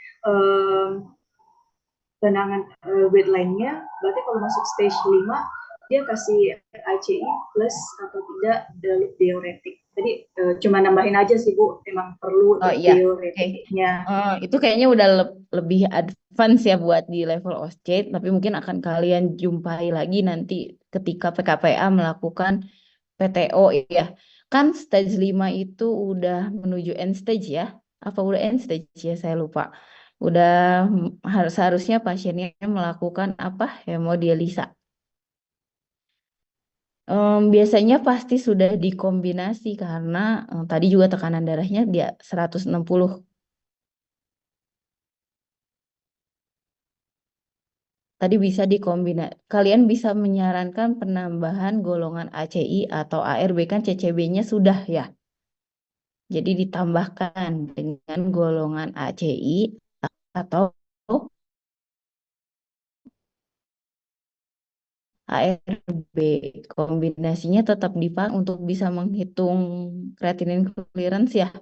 penanganan weight line-nya berarti kalau masuk stage 5 dia kasih ACI plus atau tidak loop diuretik. Jadi cuma nambahin aja sih, Bu, emang perlu Oh iya, diuretiknya. itu kayaknya udah lebih advance ya buat di level OSCE, tapi mungkin akan kalian jumpai lagi nanti ketika PKPA melakukan PTO ya. Kan stage 5 itu udah menuju end stage ya. Apa udah end stage ya, saya lupa. Udah seharusnya pasiennya melakukan apa? Hemodialisa. Biasanya pasti sudah dikombinasi karena tadi juga tekanan darahnya dia 160. Tadi bisa dikombinasi. Kalian bisa menyarankan penambahan golongan ACI atau ARB, kan CCB-nya sudah ya. Jadi ditambahkan dengan golongan ACI atau ARB. Kombinasinya tetap dipakai untuk bisa menghitung creatinine clearance ya,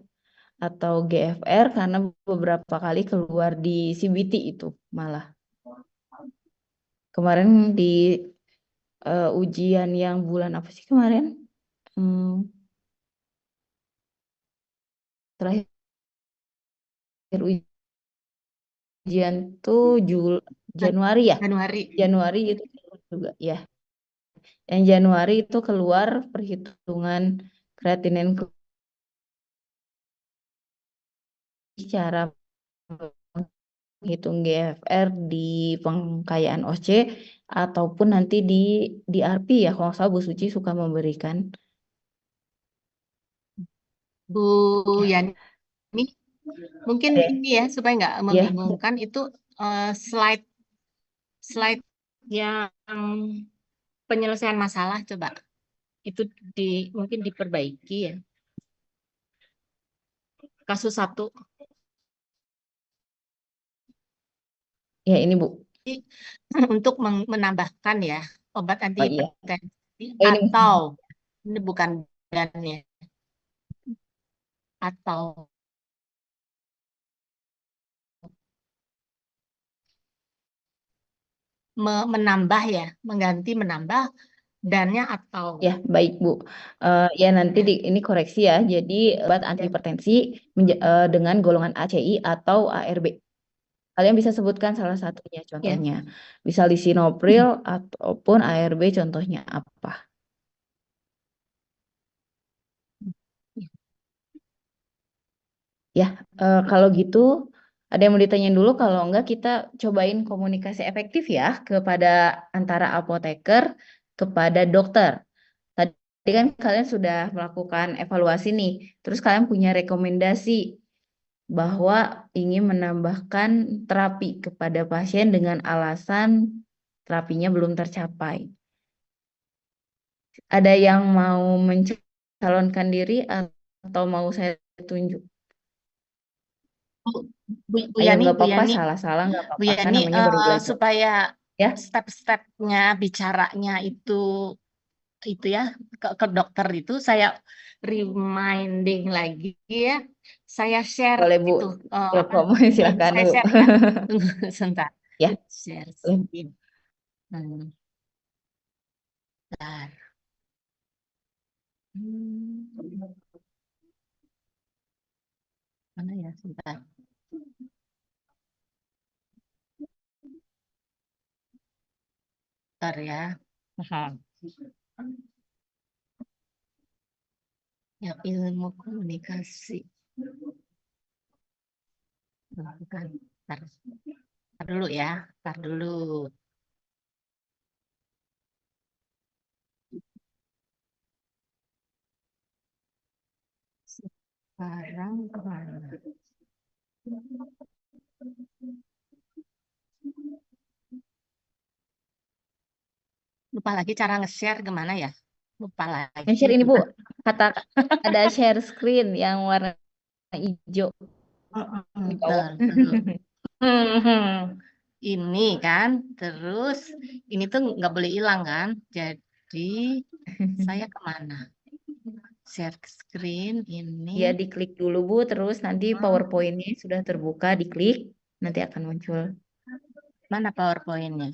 atau GFR, karena beberapa kali keluar di CBT itu malah. Kemarin di ujian yang bulan apa sih kemarin? Terakhir ujian tuh Januari ya? Januari itu juga ya. Yang Januari itu keluar perhitungan kreatinin cara menghitung GFR di pengkayaan OC ataupun nanti di RP ya, kalau nggak salah Bu Suci suka memberikan. Bu Yani, Ini mungkin Oke. ini ya supaya nggak Ya, membingungkan itu slide yang penyelesaian masalah coba itu mungkin diperbaiki ya. Kasus 1 ya ini Bu. untuk menambahkan ya obat Oh iya. antihipertensi Oh, ini atau ini bukan dan ya atau menambah ya, mengganti menambah dannya atau ya baik Bu. Ya nanti ini koreksi ya. Jadi obat antihipertensi dengan golongan ACI atau ARB. Kalian bisa sebutkan salah satunya ya. contohnya. Bisa lisinopril ataupun ARB contohnya apa? Ya, kalau gitu ada yang mau ditanyain dulu. Kalau enggak kita cobain komunikasi efektif ya kepada antara apoteker kepada dokter. Tadi kan kalian sudah melakukan evaluasi nih. Terus kalian punya rekomendasi bahwa ingin menambahkan terapi kepada pasien dengan alasan terapinya belum tercapai. Ada yang mau mencalonkan diri atau mau saya tunjuk? Bu Ayo Yani, nggak Bu apa-apa, Yani, salah-salah nggak Bu apa-apa kan Yani, namanya baru belajar. supaya Ya, step-stepnya bicaranya itu ya ke dokter itu saya reminding lagi ya. Saya share boleh Bu. itu Welcome, silakan saya Bu. share ya. Tunggu sebentar. Ya, Share boleh. screen. Bentar. Mana ya sebentar. Bentar ya. Ya, ilmu komunikasi. Bukan. Bentar dulu ya. Bentar dulu. Sekarang kemana? Lupa lagi cara nge-share gimana ya? Lupa lagi. Share ini Bu, kata ada share screen yang warna hijau di bawah. Ini kan, terus ini tuh nggak boleh hilang kan? Jadi saya kemana? Share screen ini. Ya, diklik dulu Bu, terus nanti PowerPoint-nya sudah terbuka, diklik, nanti akan muncul. Mana PowerPoint-nya?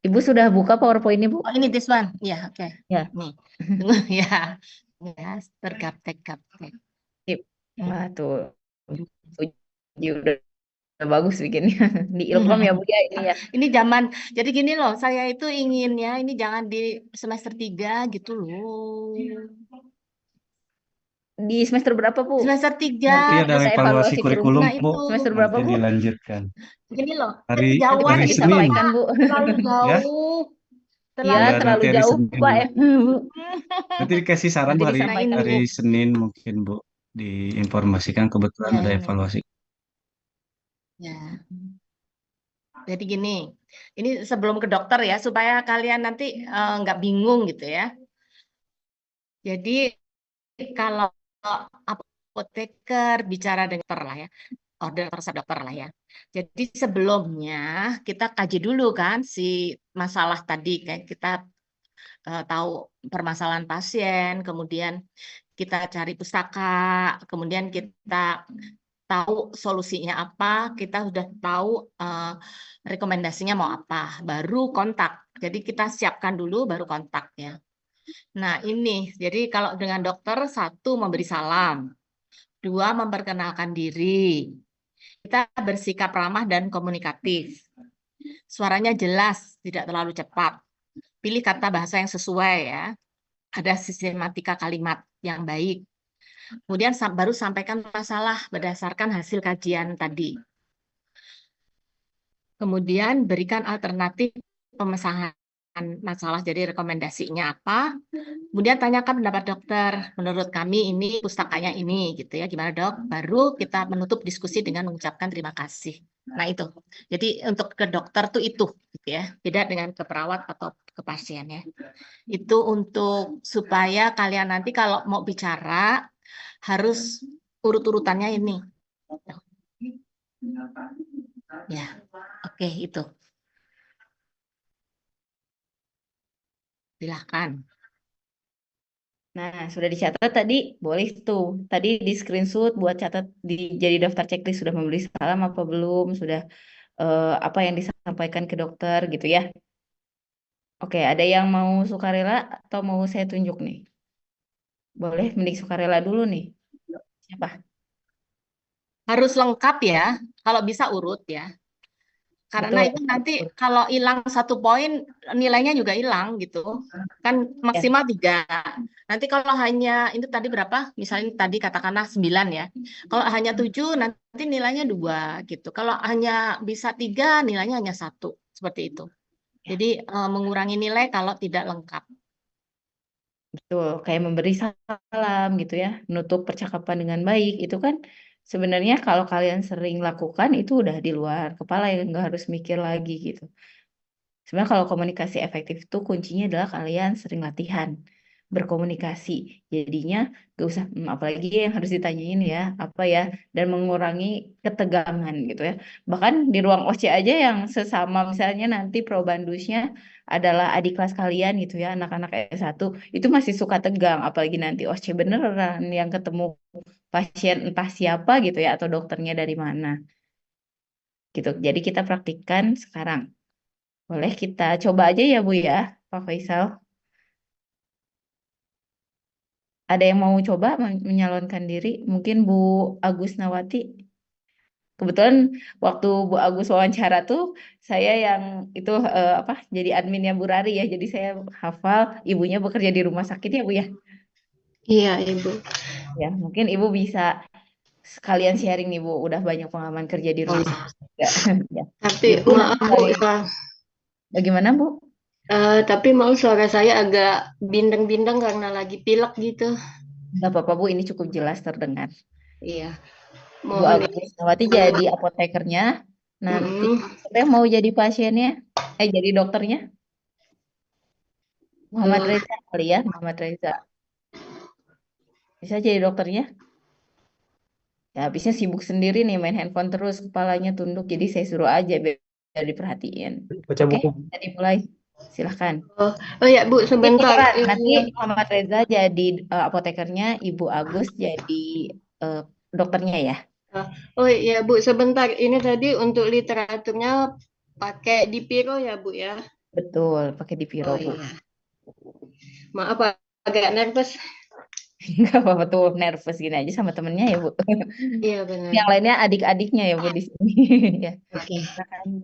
Ibu sudah buka PowerPoint-nya Bu? Oh ini this one, ya oke. Ya. Nih, tunggu ya, ya tergaptek-gaptek. Sip. Wah tuh, Puji udah bagus bikinnya. Di Ilkom ya Bu ya ini ya. Ini zaman, jadi gini loh, saya itu inginnya ini jangan di semester 3 gitu loh. Di semester berapa Bu? Semester 3. Nanti ada Kita evaluasi evaluasi ke kurikulum Nah Bu, itu. semester berapa nanti Bu? dilanjutkan. Gini loh, Hari jauhan hari itu Senin. Sampaikan Bu. terlalu Ya, jauh. Ya, ya terlalu nanti hari jauh Senin Pak Bu. ya. Nanti dikasih saran Nanti Bu disampaikan hari Bu. Senin mungkin Bu, diinformasikan kebetulan ada Ya. evaluasi. Ya. Jadi gini, ini sebelum ke dokter ya, supaya kalian nanti nggak bingung gitu ya. Jadi kalau apoteker bicara dengan dokter lah ya, order resep dokter lah ya. Jadi sebelumnya kita kaji dulu kan si masalah tadi, kayak kita tahu permasalahan pasien, kemudian kita cari pustaka, kemudian kita tahu solusinya apa, kita sudah tahu rekomendasinya mau apa, baru kontak. Jadi kita siapkan dulu, baru kontak ya. Nah ini, jadi kalau dengan dokter, 1 memberi salam, 2 memperkenalkan diri, kita bersikap ramah dan komunikatif, suaranya jelas, tidak terlalu cepat, pilih kata bahasa yang sesuai ya, ada sistematika kalimat yang baik. Kemudian baru sampaikan masalah berdasarkan hasil kajian tadi. Kemudian berikan alternatif pemesanan. masalah, jadi rekomendasinya apa. Kemudian tanyakan pendapat dokter. Menurut kami ini pustakanya ini gitu ya. Gimana dok? Baru kita menutup diskusi dengan mengucapkan terima kasih. Nah itu. Jadi untuk ke dokter tuh itu gitu ya. Beda dengan ke perawat atau ke pasien ya. Itu untuk supaya kalian nanti kalau mau bicara harus urut-urutannya ini. Ya, oke itu. Silahkan. Nah, sudah dicatat tadi, boleh tuh. Tadi di screenshot buat catat jadi daftar checklist sudah memberi salam apa belum, sudah apa yang disampaikan ke dokter gitu ya. Oke, ada yang mau sukarela atau mau saya tunjuk nih? Boleh, mending sukarela dulu nih. Siapa? Harus lengkap ya. Kalau bisa urut ya. Karena Betul. itu nanti kalau hilang 1 poin, nilainya juga hilang gitu. Kan Ya. maksimal 3. Nanti kalau hanya, itu tadi berapa? Misalnya tadi katakanlah 9 ya. Kalau hanya 7, nanti nilainya 2 gitu. Kalau hanya bisa 3, nilainya hanya 1. Seperti itu. Jadi mengurangi nilai kalau tidak lengkap. Betul, kayak memberi salam gitu ya, menutup percakapan dengan baik. Itu kan sebenarnya kalau kalian sering lakukan itu udah di luar kepala ya, nggak harus mikir lagi gitu. Sebenarnya kalau komunikasi efektif itu kuncinya adalah kalian sering latihan berkomunikasi. Jadinya gak usah, apalagi yang harus ditanyain ya, apa ya, dan mengurangi ketegangan gitu ya. Bahkan di ruang OC aja yang sesama misalnya nanti probandusnya adalah adik kelas kalian gitu ya, anak-anak S1, itu masih suka tegang, apalagi nanti OC beneran yang ketemu pasien entah siapa gitu ya, atau dokternya dari mana gitu. Jadi kita praktikkan sekarang. Boleh kita coba aja ya Bu ya, Pak Faisal. Ada yang mau coba menyalonkan diri? Mungkin Bu Agus Nawati. Kebetulan waktu Bu Agus wawancara tuh saya yang itu apa jadi adminnya Bu Rari ya. Jadi saya hafal ibunya bekerja di rumah sakit ya Bu ya. Iya, Ibu. Ya, mungkin Ibu bisa sekalian sharing nih Bu. Udah banyak pengalaman kerja di rumah sakit juga. Ya. Tapi Ibu maaf Bu, bagaimana Bu? tapi maaf suara saya agak bindeng-bindeng karena lagi pilek gitu. Gak apa-apa Bu, ini cukup jelas terdengar. Iya, Bu mohon Agus Nawati jadi apotekernya. Nanti saya mau jadi pasiennya, jadi dokternya. Muhammad Reza kali ya, Muhammad Reza. Bisa jadi dokternya. Ya, habisnya sibuk sendiri nih, main handphone terus, kepalanya tunduk. Jadi saya suruh aja biar diperhatiin. Baca Oke, buku. tadi mulai. Silahkan. Oh ya Bu, Nanti sebentar. tukeran. Nanti Muhammad Reza jadi apotekernya, Ibu Agus jadi eh, dokternya ya. Oh iya Bu, sebentar. Ini tadi untuk literaturnya pakai Dipiro ya Bu ya? Betul, pakai di Viro, Oh Bu. iya. Maaf agak nervous. Enggak apa-apa tuh, nervous gini aja sama temennya ya, Bu. Iya benar. Yang lainnya adik-adiknya ya, Bu, di sini. Ya. Oke. Silakan.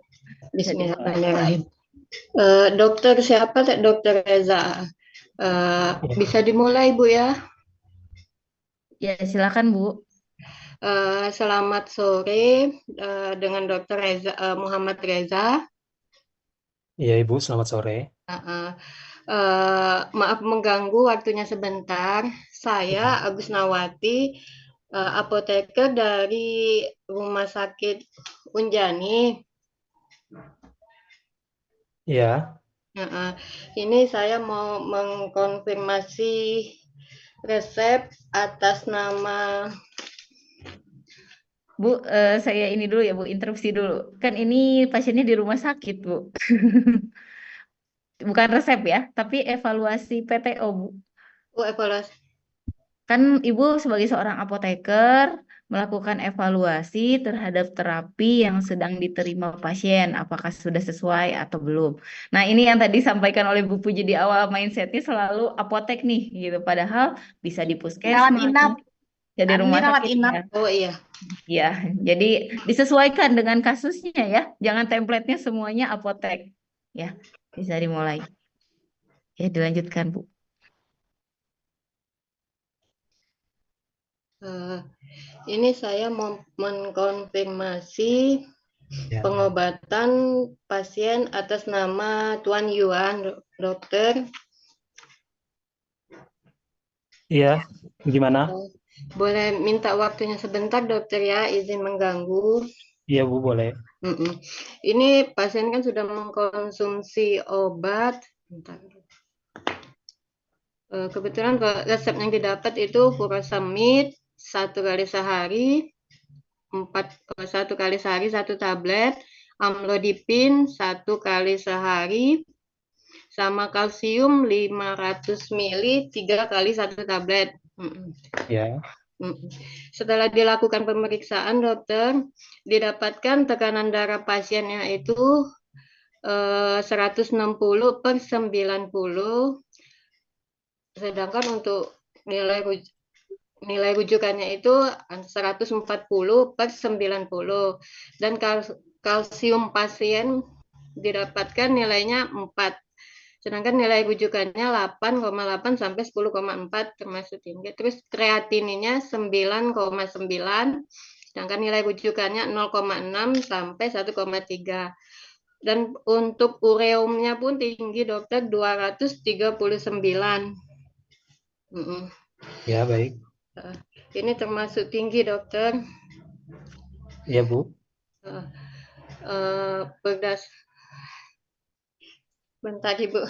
Bisa dimulai. Bismillahirrahmanirrahim. Dokter siapa? Dokter Reza. Bisa dimulai Bu ya? Ya, silakan Bu. Selamat sore dengan Dokter Reza, Muhammad Reza. Iya Ibu, selamat sore. Maaf mengganggu waktunya sebentar. Saya Agus Nawati, apoteker dari Rumah Sakit Unjani. Iya. Ini saya mau mengkonfirmasi resep atas nama Bu, saya ini dulu ya Bu, interupsi dulu. Kan ini pasiennya di rumah sakit Bu. Bukan resep ya, tapi evaluasi PTO Bu. Oh, evaluasi. Kan Ibu sebagai seorang apoteker melakukan evaluasi terhadap terapi yang sedang diterima pasien, apakah sudah sesuai atau belum. Nah, ini yang tadi disampaikan oleh Bu Puji di awal, mindsetnya selalu apotek nih, gitu. Padahal bisa di Rawat puskesmas, inap. jadi Ini rumah rawat sakit inap. ya. Oh iya. Ya, jadi disesuaikan dengan kasusnya ya. Jangan template-nya semuanya apotek. Ya, bisa dimulai. Ya, dilanjutkan Bu. Ini saya mau mengkonfirmasi Ya. Pengobatan pasien atas nama Tuan Yuan, dokter. Iya, gimana? Boleh minta waktunya sebentar dokter ya, izin mengganggu. Iya, Bu, boleh. Ini pasien kan sudah mengkonsumsi obat. Bentar. Kebetulan resep yang didapat itu furosemid 1 kali sehari, 1 kali sehari 1 tablet, amlodipin 1 kali sehari, sama kalsium 500 ml 3 kali 1 tablet. Ya. Setelah dilakukan pemeriksaan dokter, didapatkan tekanan darah pasiennya itu 160/90, sedangkan untuk nilai rujukannya itu 140/90, dan kalsium pasien didapatkan nilainya 4, sedangkan nilai rujukannya 8,8 sampai 10,4 termasuk tinggi. Terus kreatininya 9,9, sedangkan nilai rujukannya 0,6 sampai 1,3. Dan untuk ureumnya pun tinggi dokter 239. Ya, baik. Ini termasuk tinggi dokter. Iya, Bu. Bentar Ibu.